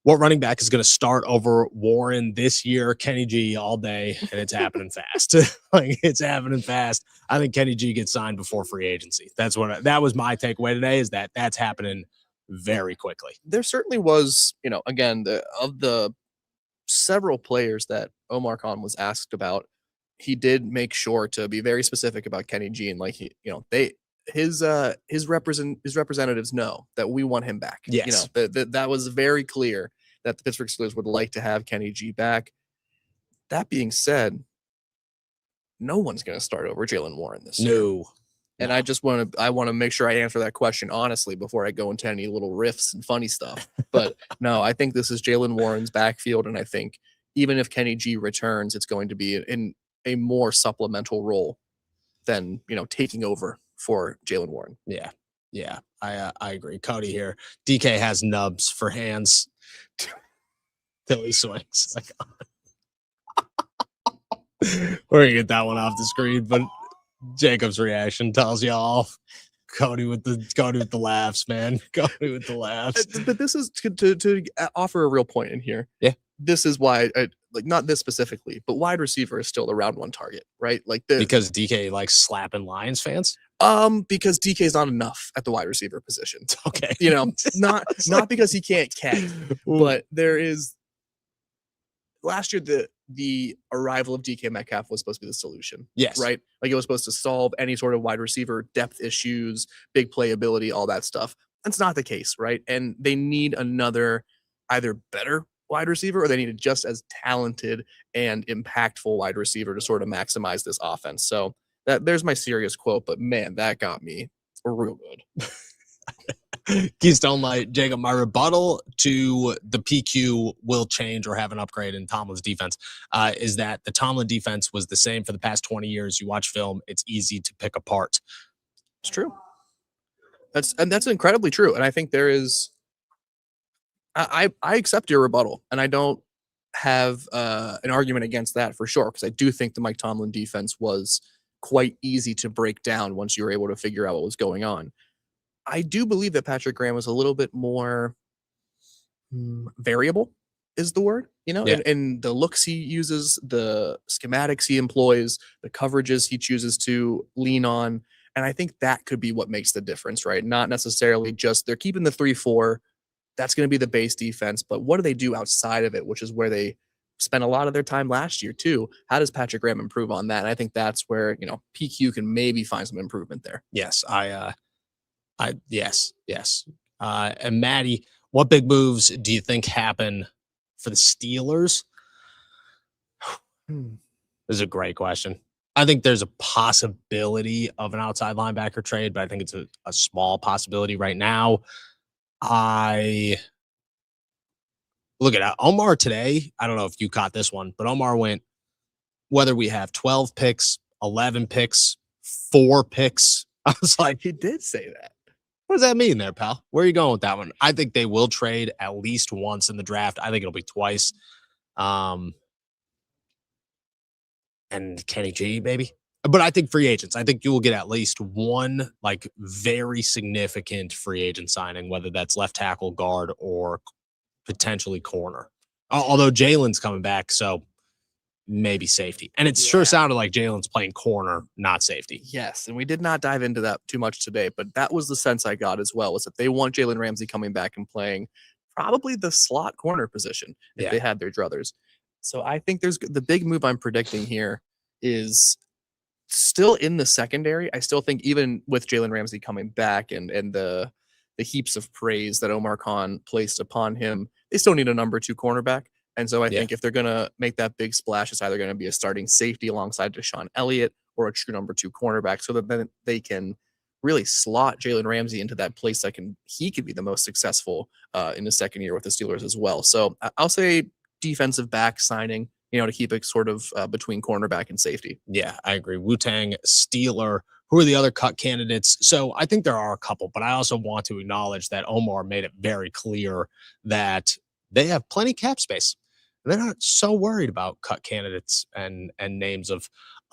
what running back is going to start over Warren this year? Kenny G all day, and it's happening fast. Like, it's happening fast. I think Kenny G gets signed before free agency. That was my takeaway today, is that's happening very quickly. There certainly was, you know, again, of the several players that Omar Khan was asked about, he did make sure to be very specific about Kenny G, and like his representatives know that we want him back. Yes. You know, that was very clear that the Pittsburgh Steelers would like to have Kenny G back. That being said, no one's going to start over Jaylen Warren this year. No. And I want to make sure I answer that question honestly before I go into any little riffs and funny stuff. But no, I think this is Jaylen Warren's backfield, and I think even if Kenny G returns, it's going to be in a more supplemental role than, you know, taking over for Jaylen Warren. Yeah, I agree. Cody here. DK has nubs for hands till he swings. Like, we're gonna get that one off the screen, but Jacob's reaction tells you all. Cody with the laughs, man. Cody with the laughs. But this is to offer a real point in here. Yeah. This is why, like, not this specifically, but wide receiver is still the round one target, right? Like, because DK likes slapping Lions fans. Because DK is not enough at the wide receiver position. Okay. You know, not because he can't catch, but there is. Last year, the arrival of DK Metcalf was supposed to be the solution. Yes. Right? Like, it was supposed to solve any sort of wide receiver depth issues, big playability, all that stuff. That's not the case, right? And they need another either better wide receiver, or they need a just as talented and impactful wide receiver to sort of maximize this offense. So there's my serious quote, but man, that got me real good. Keystone Light, Jacob, my rebuttal to the PQ will change or have an upgrade in Tomlin's defense is that the Tomlin defense was the same for the past 20 years. You watch film, it's easy to pick apart. It's true. That's incredibly true. And I think there is, I accept your rebuttal, and I don't have an argument against that for sure, because I do think the Mike Tomlin defense was quite easy to break down once you were able to figure out what was going on. I do believe that Patrick Graham was a little bit more variable, is the word, you know, and the looks he uses, the schematics he employs, the coverages he chooses to lean on. And I think that could be what makes the difference, right? Not necessarily just they're keeping the 3-4. That's going to be the base defense, but what do they do outside of it, which is where they spent a lot of their time last year too. How does Patrick Graham improve on that? And I think that's where, PQ can maybe find some improvement there. Yes, yes. And Maddie, what big moves do you think happen for the Steelers? This is a great question. I think there's a possibility of an outside linebacker trade, but I think it's a small possibility right now. Look at Omar today. I don't know if you caught this one, but Omar went, whether we have 12 picks, 11 picks, 4 picks. I was like, He did say that. what does that mean there, pal? Where are you going with that one? I think they will trade at least once in the draft. I think it'll be twice. And Kenny G, baby. But I think free agents. I think you will get at least one like very significant free agent signing, whether that's left tackle, guard, or potentially corner. Although Jalen's coming back, so maybe safety. And it sure sounded like Jalen's playing corner, not safety. Yes, and we did not dive into that too much today, but that was the sense I got as well, was that they want Jalen Ramsey coming back and playing probably the slot corner position if they had their druthers. So I think there's the big move I'm predicting here is still in the secondary. I still think even with Jalen Ramsey coming back and the heaps of praise that Omar Khan placed upon him, they still need a number 2 cornerback. And so I think if they're going to make that big splash, it's either going to be a starting safety alongside Deshaun Elliott or a true number 2 cornerback, so that then they can really slot Jalen Ramsey into that place that he could be the most successful in his second year with the Steelers as well. So I'll say defensive back signing, to keep it sort of between cornerback and safety. Yeah, I agree. Wu-Tang, Steeler. Who are the other cut candidates? So I think there are a couple, but I also want to acknowledge that Omar made it very clear that they have plenty cap space. They're not so worried about cut candidates and names of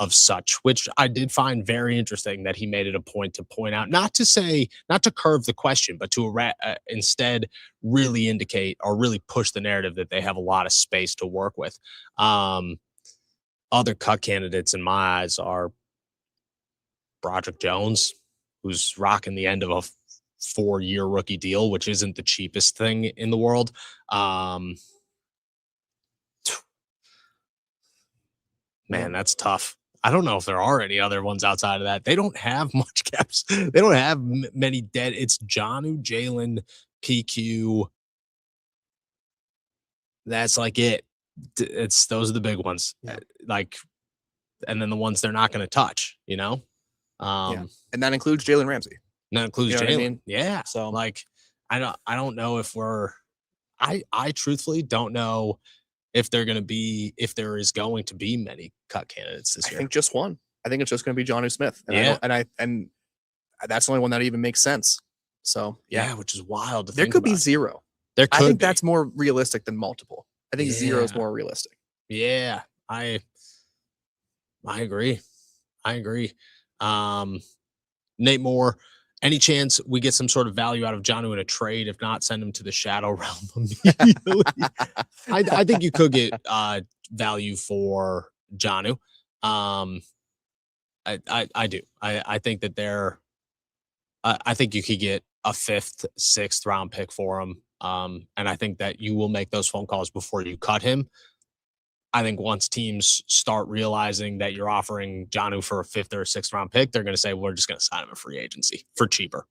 such, which I did find very interesting that he made it a point to point out, not to curve the question, but to instead really indicate or really push the narrative that they have a lot of space to work with. Other cut candidates in my eyes are Broderick Jones, who's rocking the end of a 4-year rookie deal, which isn't the cheapest thing in the world. Man, that's tough. I don't know if there are any other ones outside of that. They don't have much caps. They don't have many dead. It's Jonnu, Jalen, PQ. That's like it. Those are the big ones. And then the ones they're not going to touch, And that includes Jalen Ramsey. That includes Jalen. I mean? Yeah. So I don't know if I truthfully don't know if there is going to be many cut candidates this year. I think just one. I think it's just going to be Jonnu Smith. And that's the only one that even makes sense. So which is wild. There could be 0. I think that's more realistic than multiple. I think 0 is more realistic. Yeah, I agree. Nate Moore, any chance we get some sort of value out of Jonnu in a trade? If not, send him to the Shadow Realm immediately. I think you could get value for Jonnu. I do. I think that I think you could get a 5th, 6th round pick for him. And I think that you will make those phone calls before you cut him. I think once teams start realizing that you're offering Jonnu for a 5th or a 6th round pick, they're going to say, we're just going to sign him a free agency for cheaper.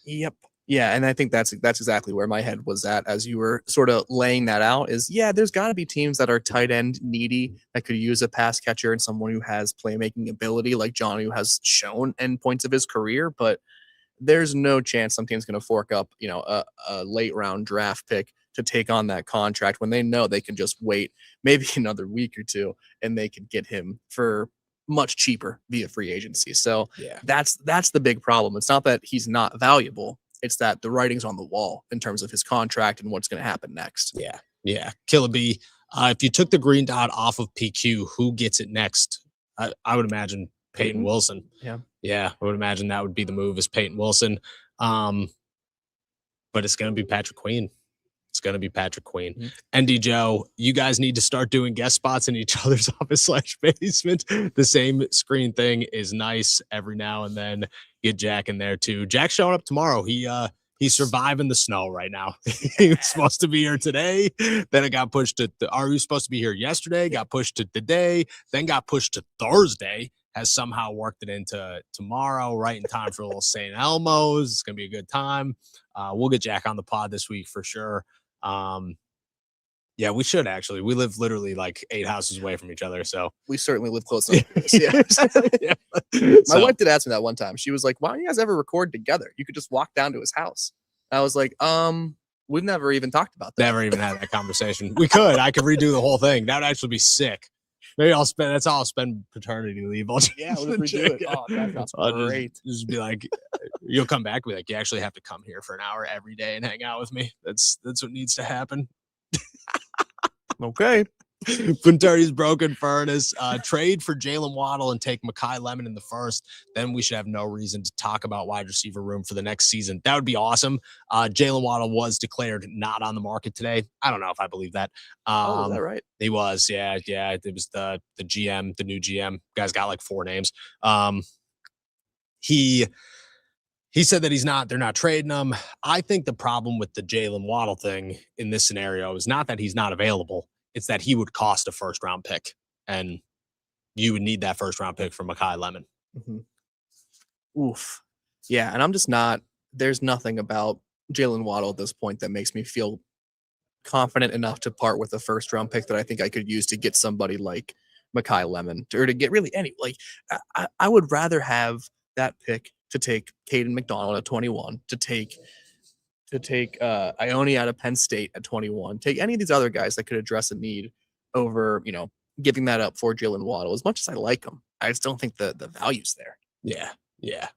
Yep. Yeah. And I think that's exactly where my head was at as you were sort of laying that out is, there's got to be teams that are tight end needy that could use a pass catcher and someone who has playmaking ability like Jonnu has shown in points of his career. But there's no chance some team's going to fork up, a late round draft pick to take on that contract when they know they can just wait maybe another week or 2 and they could get him for much cheaper via free agency. So that's the big problem. It's not that he's not valuable. It's that the writing's on the wall in terms of his contract and what's going to happen next. Yeah. Killer B, if you took the green dot off of PQ, who gets it next? I would imagine Peyton Wilson. Yeah. I would imagine that would be the move is Peyton Wilson. But it's going to be Patrick Queen. Mm-hmm. ND Joe, you guys need to start doing guest spots in each other's office/basement. The same screen thing is nice every now and then. Get Jack in there too. Jack's showing up tomorrow. He He's surviving the snow right now. He was supposed to be here today. Then it got pushed to, or he was supposed to be here yesterday, got pushed to today, then got pushed to Thursday, has somehow worked it into tomorrow, right in time for a little St. Elmo's. It's going to be a good time. We'll get Jack on the pod this week for sure. Yeah, we should actually. We live literally like 8 houses away from each other. So we certainly live close enough to this. Yeah. My wife did ask me that one time. She was like, why don't you guys ever record together? You could just walk down to his house. I was like, we've never even talked about that. Never even had that conversation. We could. I could redo the whole thing. That would actually be sick. Maybe I'll spend. That's all I'll spend paternity leave. Yeah, we'll redo it. Oh, that sounds great. Just be like, you'll come back and be like, you actually have to come here for an hour every day and hang out with me. That's what needs to happen. Okay. Quintari's broken furnace. Trade for Jalen Waddle and take Mekhi Lemon in the first. Then we should have no reason to talk about wide receiver room for the next season. That would be awesome. Jalen Waddle was declared not on the market today. I don't know if I believe that. Is that right? He was. Yeah. It was the GM, the new GM. Guy's got like 4 names. He said that they're not trading him. I think the problem with the Jalen Waddle thing in this scenario is not that he's not available. It's that he would cost a first-round pick, and you would need that first-round pick for Mekhi Lemon. Mm-hmm. Oof. Yeah, and I'm just not – there's nothing about Jalen Waddle at this point that makes me feel confident enough to part with a first-round pick that I think I could use to get somebody like Mekhi Lemon or to get really any – like, I would rather have that pick to take Caden McDonald at 21, to take Ione out of Penn State at 21, take any of these other guys that could address a need over, giving that up for Jalen Waddle. As much as I like him, I just don't think the value's there. Yeah.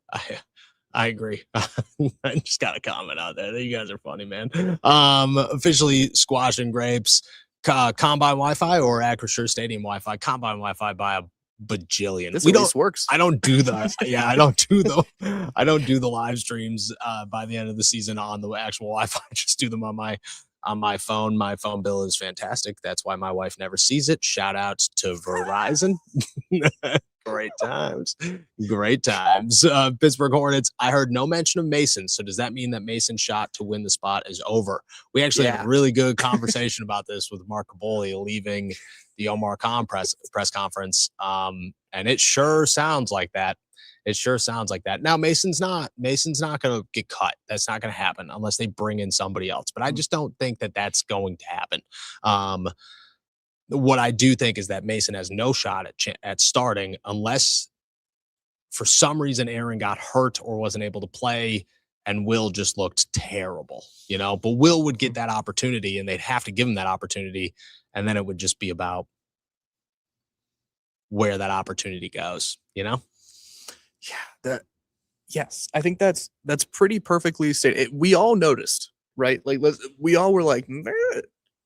I agree. I just got a comment out there. You guys are funny, man. Officially squashing grapes. Combine Wi-Fi or Acrisure Stadium Wi-Fi? Combine Wi-Fi by a bajillion. This works. I don't do the I don't do the live streams by the end of the season on the actual Wi-Fi. I just do them on my phone. My phone bill is fantastic. That's why my wife never sees it. Shout out to Verizon. Great times. Pittsburgh Hornets. I heard no mention of Mason. So does that mean that Mason's shot to win the spot is over? We actually had a really good conversation about this with Mark Caboli leaving the Omar Khan press conference. And it sure sounds like that. Now Mason's not going to get cut. That's not going to happen unless they bring in somebody else. But I just don't think that that's going to happen. What I do think is that Mason has no shot at starting unless for some reason Aaron got hurt or wasn't able to play and Will just looked terrible, but Will would get that opportunity and they'd have to give him that opportunity. And then it would just be about where that opportunity goes, Yeah, yes, I think that's pretty perfectly stated. We all noticed, right? Like we all were like,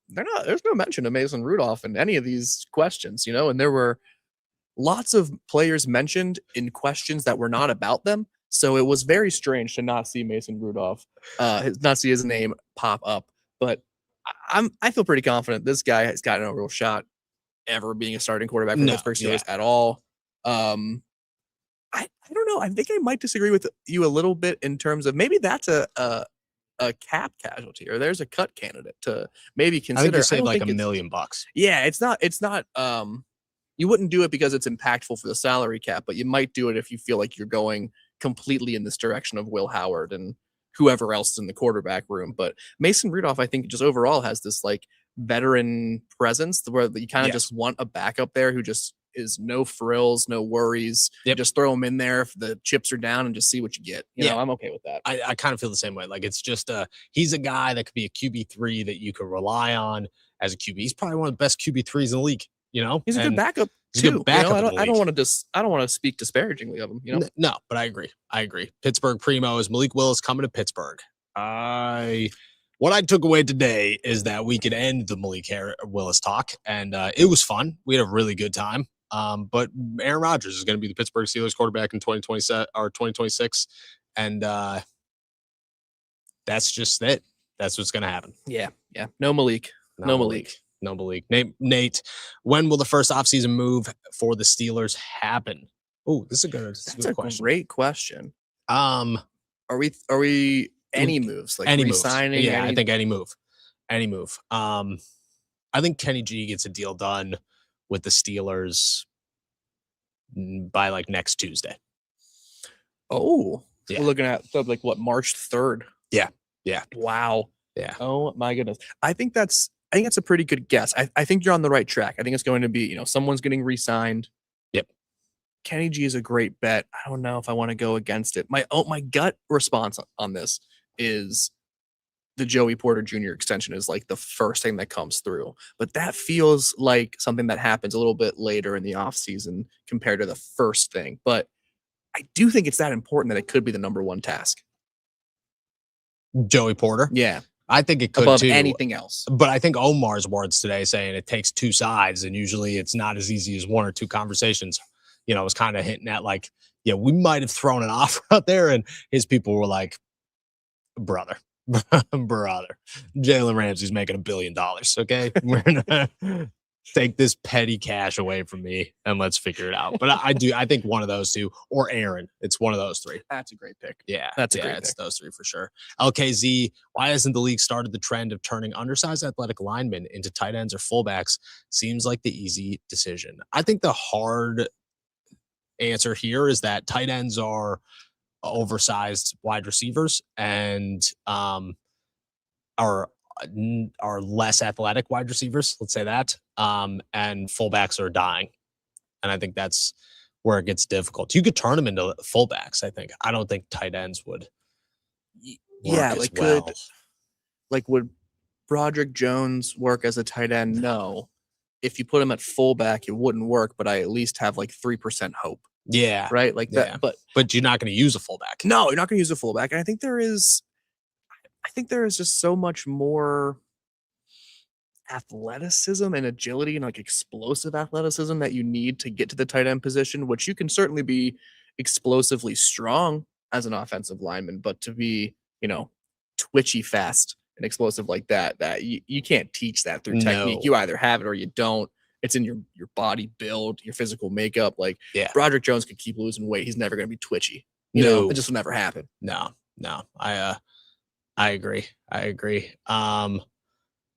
there's no mention of Mason Rudolph in any of these questions, and there were lots of players mentioned in questions that were not about them. So it was very strange to not see Mason Rudolph, not see his name pop up. But I feel pretty confident this guy has got no real shot ever being a starting quarterback for the Pittsburgh Steelers at all. I don't know. I think I might disagree with you a little bit in terms of maybe that's a cap casualty, or there's a cut candidate to maybe consider. I think you saved like $1 million. Yeah, it's not. You wouldn't do it because it's impactful for the salary cap, but you might do it if you feel like you're going completely in this direction of Will Howard and whoever else is in the quarterback room. But Mason Rudolph, I think, just overall has this like veteran presence where you kind of just want a backup there who just is no frills, no worries. Just throw him in there if the chips are down and just see what you get. You know, I'm okay with that. I kind of feel the same way. Like it's just he's a guy that could be a QB3 that you can rely on as a QB. He's probably one of the best QB3s in the league. He's a good backup too. I don't want to speak disparagingly of him. No, but I agree. Pittsburgh primo is Malik Willis coming to Pittsburgh. What I took away today is that we could end the Malik Willis talk, and it was fun. We had a really good time. But Aaron Rodgers is going to be the Pittsburgh Steelers quarterback in 2027 or 2026, and that's just it. That's what's going to happen. Yeah. No Malik. No Malik. Nate, when will the first offseason move for the Steelers happen? Oh, this is a good question. Great question. Are we any moves, like any moves. re-signing. Yeah, I think any move. I think Kenny G gets a deal done with the Steelers by like next Tuesday. Oh, Yeah. we're looking at like what, March 3rd? Yeah. Yeah. Wow. Yeah. Oh my goodness. I think that's a pretty good guess. I think you're on the right track. I think it's going to be, someone's getting re-signed. Yep. Kenny G is a great bet. I don't know if I want to go against it. My gut response on this is the Joey Porter Jr. extension is like the first thing that comes through. But that feels like something that happens a little bit later in the offseason compared to the first thing. But I do think it's that important that it could be the number one task. Joey Porter. Yeah. I think it could above too. anything else. But I think Omar's words today saying it takes two sides, and usually it's not as easy as one or two conversations. Was kind of hinting at like, yeah, we might have thrown an offer out there, and his people were like, brother, Jalen Ramsey's making $1 billion. Okay, we're gonna take this petty cash away from me and let's figure it out. But I think one of those two, or Aaron, it's one of those three. That's a great pick. Yeah, that's a great it's pick. those three for sure. LKZ, why hasn't the league started the trend of turning undersized athletic linemen into tight ends or fullbacks? Seems like the easy decision. I think the hard answer here is that tight ends are oversized wide receivers and are less athletic wide receivers. Let's say that. And fullbacks are dying. And I think that's where it gets difficult. You could turn them into fullbacks. I think. I don't think tight ends would. Yeah, would Broderick Jones work as a tight end? No. If you put him at fullback, it wouldn't work, but I at least have like 3% hope. Yeah. Right? Like that. But you're not going to use a fullback. No, you're not going to use a fullback. And I think there is just so much more athleticism and agility and like explosive athleticism that you need to get to the tight end position, which you can certainly be explosively strong as an offensive lineman, but to be, twitchy fast and explosive like that you can't teach that through technique. You either have it or you don't. It's in your body build, your physical makeup. Like, Broderick Jones could keep losing weight. He's never going to be twitchy. It just will never happen. No. I agree.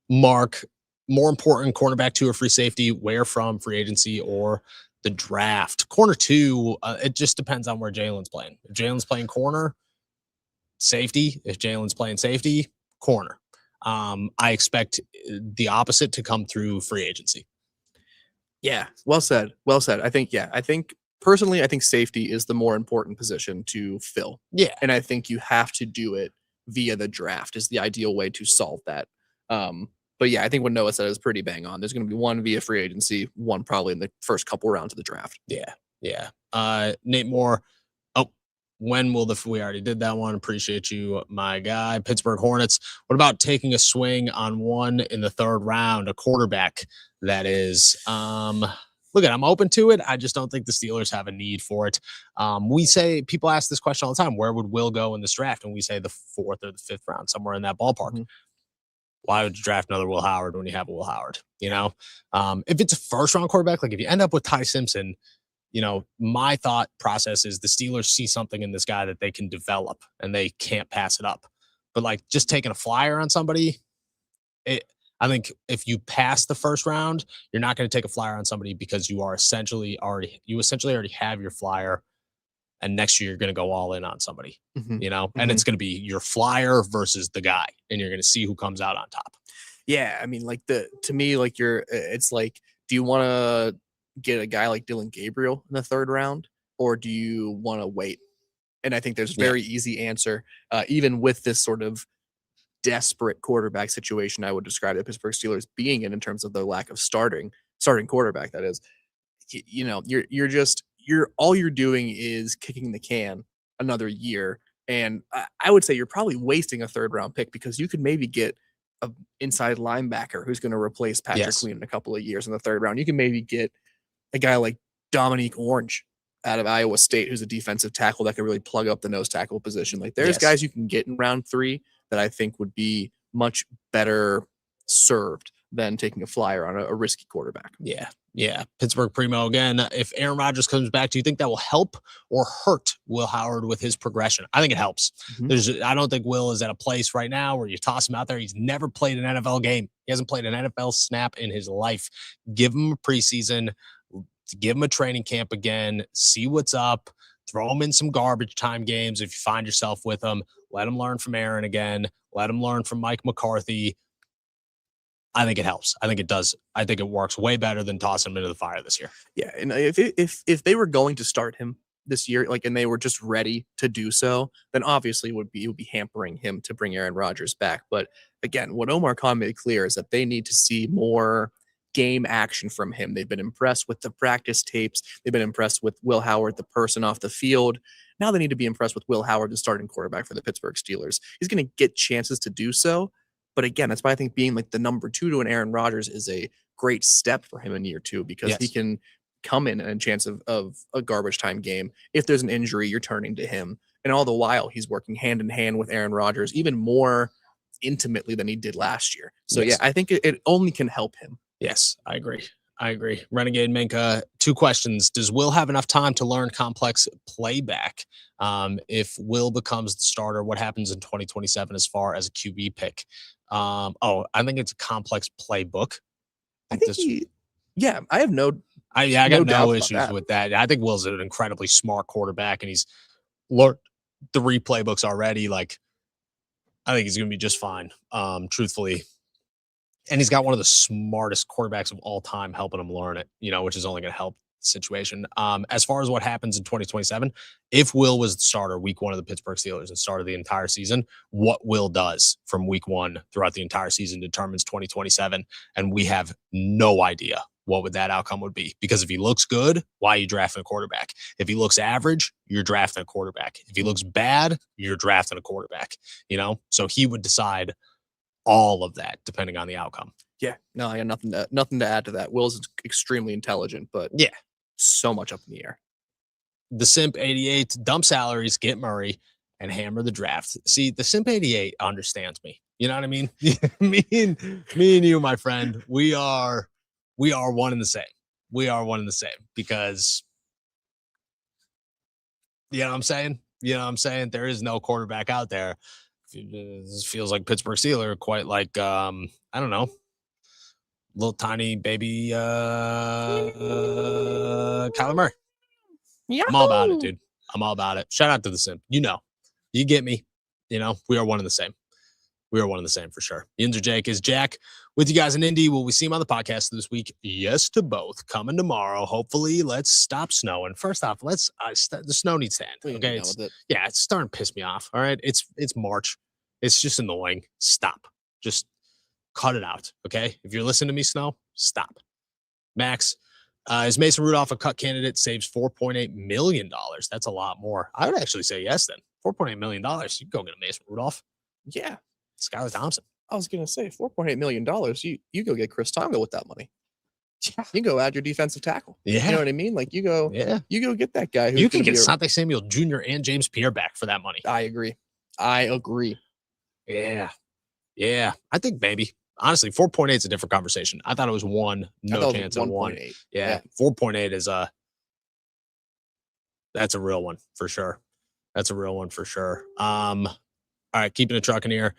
Mark, more important, cornerback 2 or free safety, where from, free agency or the draft? Corner 2, it just depends on where Jalen's playing. If Jalen's playing corner, safety. If Jalen's playing safety, corner. I expect the opposite to come through free agency. Yeah, well said. I think personally, I think safety is the more important position to fill. Yeah. And I think you have to do it via the draft is the ideal way to solve that. But yeah, I think what Noah said is pretty bang on. There's going to be one via free agency, one probably in the first couple rounds of the draft. Yeah. Nate Moore. When will we already did that one. Appreciate you, my guy. Pittsburgh Hornets. What about taking a swing on one in the 3rd round, a quarterback that is? Look, I'm open to it. I just don't think the Steelers have a need for it. People ask this question all the time: where would Will go in this draft? And we say the 4th or the 5th round, somewhere in that ballpark. Mm-hmm. Why would you draft another Will Howard when you have a Will Howard? If it's a 1st round quarterback, like if you end up with Ty Simpson, my thought process is the Steelers see something in this guy that they can develop and they can't pass it up. But like just taking a flyer on somebody, I think if you pass the 1st round, you're not going to take a flyer on somebody because you essentially already have your flyer. And next year you're going to go all in on somebody, and it's going to be your flyer versus the guy, and you're going to see who comes out on top. Yeah. I mean, it's like, do you want to get a guy like Dylan Gabriel in the 3rd round, or do you want to wait? And I think there's a very easy answer, even with this sort of desperate quarterback situation I would describe the Pittsburgh Steelers being in terms of the lack of starting quarterback. That is, you're all you're doing is kicking the can another year. And I would say you're probably wasting a 3rd round pick because you could maybe get an inside linebacker who's going to replace Patrick Queen in a couple of years in the 3rd round. You can maybe get a guy like Dominique Orange out of Iowa State, who's a defensive tackle that can really plug up the nose tackle position. Like there's guys you can get in round 3 that I think would be much better served than taking a flyer on a risky quarterback. Yeah. Pittsburgh primo again. If Aaron Rodgers comes back, do you think that will help or hurt Will Howard with his progression? I think it helps. I don't think Will is at a place right now where you toss him out there. He's never played an NFL game. He hasn't played an NFL snap in his life. Give him a preseason, give him a training camp again, see what's up, throw him in some garbage time games if you find yourself with him. Let him learn from Aaron again. Let him learn from Mike McCarthy. I think it helps. I think it does. I think it works way better than tossing him into the fire this year. Yeah, and if they were going to start him this year, and they were just ready to do so, then obviously it would be hampering him to bring Aaron Rodgers back. But again, what Omar Khan made clear is that they need to see more game action from him. They've been impressed with the practice tapes. They've been impressed with Will Howard, the person off the field. Now they need to be impressed with Will Howard, the starting quarterback for the Pittsburgh Steelers. He's going to get chances to do so. But again, that's why I think being like the number 2 to an Aaron Rodgers is a great step for him in year 2, because he can come in a chance of a garbage time game. If there's an injury, you're turning to him. And all the while, he's working hand in hand with Aaron Rodgers, even more intimately than he did last year. So yeah, I think it only can help him. Yes, I agree. Renegade Minka, 2 questions. Does Will have enough time to learn complex playback? If Will becomes the starter, what happens in 2027 as far as a QB pick? I think it's a complex playbook. I have no I got no issues with that. I think Will's an incredibly smart quarterback, and he's learned 3 playbooks already. Like, I think he's going to be just fine, truthfully. And he's got one of the smartest quarterbacks of all time helping him learn it, which is only going to help the situation. As far as what happens in 2027, if Will was the starter week 1 of the Pittsburgh Steelers and started the entire season, what Will does from week 1 throughout the entire season determines 2027. And we have no idea what would that outcome would be, because if he looks good, why are you drafting a quarterback? If he looks average, you're drafting a quarterback. If he looks bad, you're drafting a quarterback, so he would decide all of that depending on the outcome. Yeah, no, I got nothing to add to that. Will's extremely intelligent, but so much up in the air. The Simp 88, dump salaries, get Murray, and hammer the draft. See, the Simp 88 understands me. You know what I mean? me and you, my friend, we are one and the same. We are one and the same, because you know what I'm saying? There is no quarterback out there. It feels like Pittsburgh Steelers, quite like I don't know, little tiny baby Kyler Murray. Yahoo! I'm all about it, dude. I'm all about it. Shout out to the Simp. You get me. We are one and the same. We are one and the same for sure. Yinzer Jake is Jack with you guys in Indy. Will we see him on the podcast this week? Yes to both. Coming tomorrow. Hopefully, let's stop snowing. First off, the snow needs to end. Okay, it's starting to piss me off. All right, it's March. It's just annoying. Stop. Just cut it out. Okay, if you're listening to me, snow, stop. Max, is Mason Rudolph a cut candidate? Saves $4.8 million. That's a lot more. I would actually say yes. Then $4.8 million. You can go get a Mason Rudolph. Yeah. Skylar Thompson. I was going to say $4.8 million. You go get Chris Tomlin with that money. Yeah. You go add your defensive tackle. Yeah. You know what I mean? Like you go get that guy. You can get Asante Samuel Jr. and James Pierre back for that money. I agree. Yeah. I think maybe. Honestly, 4.8 is a different conversation. I thought it was 1, no chance of 1. Yeah. 4.8 is that's a real one for sure. All right, keeping it trucking here.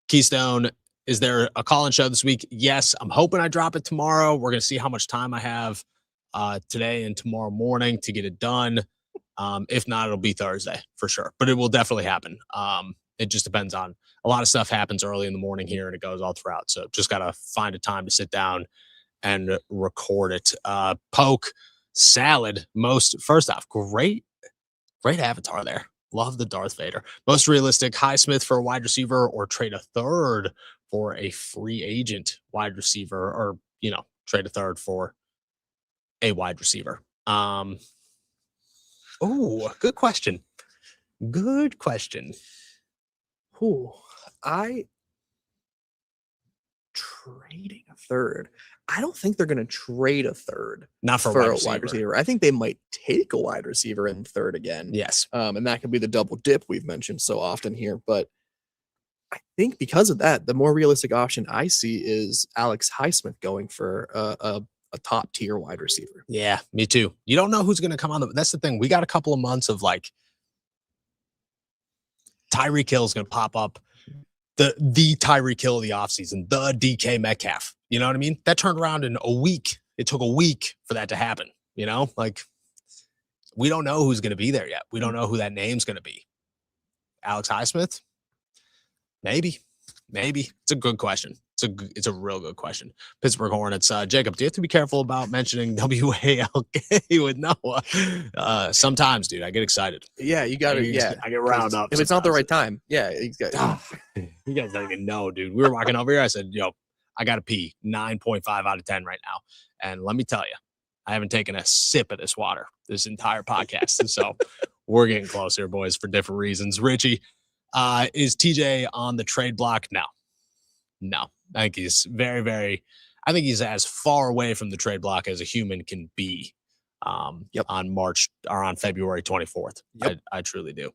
Keystone, is there a call-in show this week? Yes, I'm hoping I drop it tomorrow. We're going to see how much time I have today and tomorrow morning to get it done. If not, it'll be Thursday for sure, but it will definitely happen. It just depends on a lot of stuff happens early in the morning here and it goes all throughout. So just got to find a time to sit down and record it. Poke Salad, first off, great avatar there. Love the Darth Vader. Most realistic, Highsmith for a wide receiver or trade a third for a free agent wide receiver, or, trade a third for a wide receiver. Oh, good question. Ooh, trading a third. I don't think they're going to trade a third. Not for a wide receiver. I think they might take a wide receiver in third again. Yes. And that could be the double dip we've mentioned so often here. But I think because of that, the more realistic option I see is Alex Highsmith going for a top tier wide receiver. Yeah, me too. You don't know who's going to come on. That's the thing. We got a couple of months of like Tyreek Hill is going to pop up. The Tyreek Hill of the offseason, the DK Metcalf. You know what I mean? That turned around in a week. It took a week for that to happen. You know, like we don't know who's going to be there yet. We don't know who that name's going to be. Alex Highsmith? Maybe. It's a good question. It's a real good question. Pittsburgh Hornets. Jacob, do you have to be careful about mentioning WALK with Noah? Sometimes, dude, I get excited. Yeah, you got it. Yeah, I get round up. If it's not the right time, yeah, you guys don't even know, dude. We were walking over here. I said, "Yo, I got to pee." 9.5 out of 10 right now, and let me tell you, I haven't taken a sip of this water this entire podcast, and so we're getting closer, boys, for different reasons. Richie, is TJ on the trade block? No. I think he's very, very. I think he's as far away from the trade block as a human can be. On February 24th. Yep. I truly do.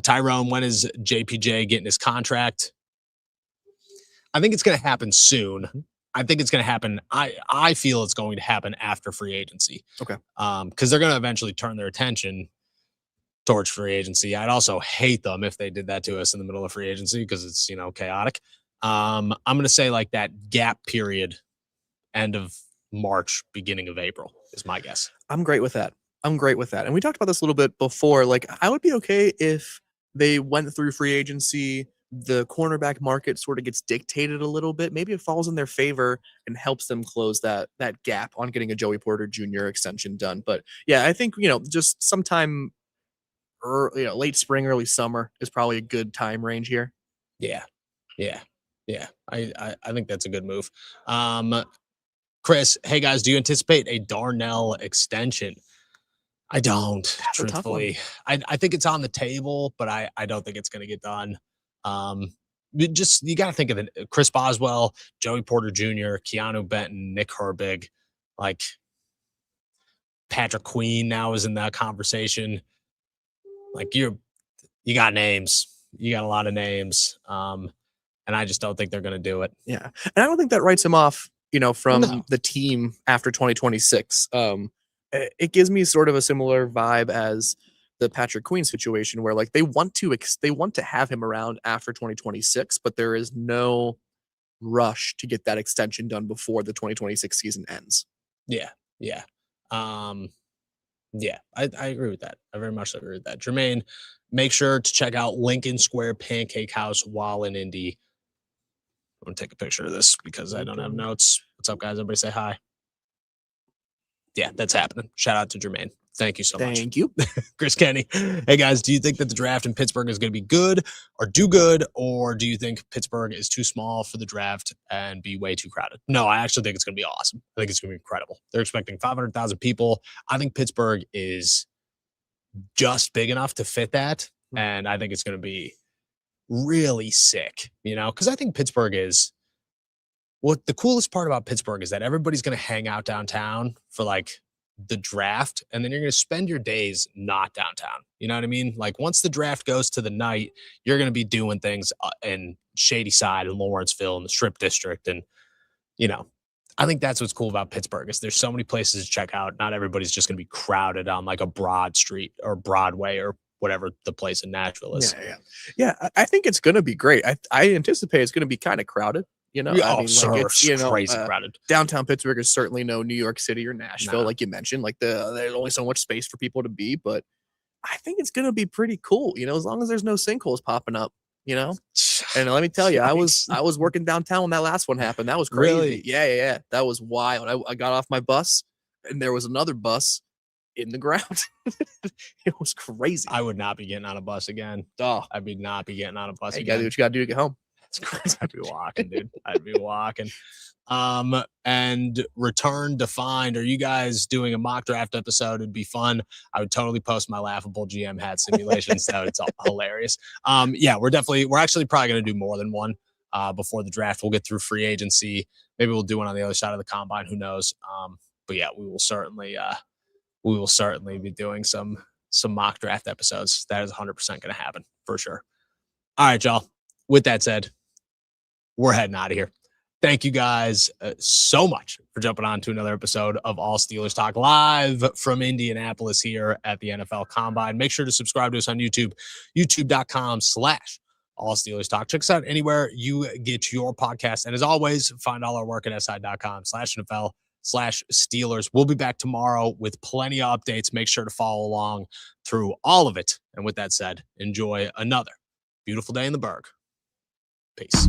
Tyrone, when is JPJ getting his contract? I think it's going to happen soon. I think it's going to happen. I feel it's going to happen after free agency. Okay. Because they're going to eventually turn their attention towards free agency. I'd also hate them if they did that to us in the middle of free agency because it's, chaotic. I'm going to say like that gap period, end of March, beginning of April is my guess. I'm great with that. And we talked about this a little bit before. Like, I would be okay if they went through free agency, the cornerback market sort of gets dictated a little bit. Maybe it falls in their favor and helps them close that gap on getting a Joey Porter Jr. extension done. But yeah, I think, just sometime late spring, early summer is probably a good time range here. Yeah. I think that's a good move. Chris, hey guys, do you anticipate a Darnell extension? I don't, truthfully. I think it's on the table, but I don't think it's going to get done. You got to think of it. Chris Boswell, Joey Porter Jr., Keanu Benton, Nick Herbig, like Patrick Queen now is in that conversation. Like you got names. You got a lot of names. And I just don't think they're going to do it. Yeah. And I don't think that writes him off, from the team after 2026. It gives me sort of a similar vibe as the Patrick Queen situation where like they want to have him around after 2026, but there is no rush to get that extension done before the 2026 season ends. Yeah. I agree with that. I very much agree with that. Jermaine, make sure to check out Lincoln Square Pancake House while in Indy. I'm going to take a picture of this because I don't have notes. What's up, guys? Everybody say hi. Yeah, that's happening. Shout out to Jermaine. Thank you so much. Thank you. Chris Kenny. Hey, guys, do you think that the draft in Pittsburgh is going to be good or do good? Or do you think Pittsburgh is too small for the draft and be way too crowded? No, I actually think it's going to be awesome. I think it's going to be incredible. They're expecting 500,000 people. I think Pittsburgh is just big enough to fit that. And I think it's going to be really sick, because I think Pittsburgh is what the coolest part about Pittsburgh is that everybody's going to hang out downtown for like the draft. And then you're going to spend your days not downtown. You know what I mean? Like once the draft goes to the night, you're going to be doing things in Shady Side and Lawrenceville and the Strip District. And, I think that's what's cool about Pittsburgh is there's so many places to check out. Not everybody's just going to be crowded on like a Broad Street or Broadway or whatever the place in Nashville is. Yeah. I think it's going to be great. I anticipate it's going to be kind of crowded. It's crazy crowded. Downtown Pittsburgh is certainly no New York City or Nashville, like you mentioned. Like there's only so much space for people to be, but I think it's going to be pretty cool. As long as there's no sinkholes popping up. And let me tell you, I was working downtown when that last one happened. That was crazy. Really? Yeah. That was wild. I got off my bus, and there was another bus in the ground. It was crazy. I would not be getting on a bus again. Oh, I would not be getting on a bus you again. gotta do what you gotta do to get home. That's crazy. I'd be walking, dude. I'd be walking. And return defined. Are you guys doing a mock draft episode? It'd be fun. I would totally post my laughable GM hat simulations. That it's hilarious. We're actually probably going to do more than one before the draft. We'll get through free agency. Maybe we'll do one on the other side of the combine. Who knows? But yeah, we will certainly be doing some mock draft episodes. That is 100% going to happen for sure. All right, y'all. with that said, we're heading out of here. Thank you guys so much for jumping on to another episode of All Steelers Talk live from Indianapolis here at the NFL Combine. Make sure to subscribe to us on YouTube, youtube.com/All Steelers Talk. Check us out anywhere you get your podcast. And as always, find all our work at si.com/NFL/Steelers. We'll be back tomorrow with plenty of updates. Make sure to follow along through all of it. And with that said, enjoy another beautiful day in the Berg. Peace.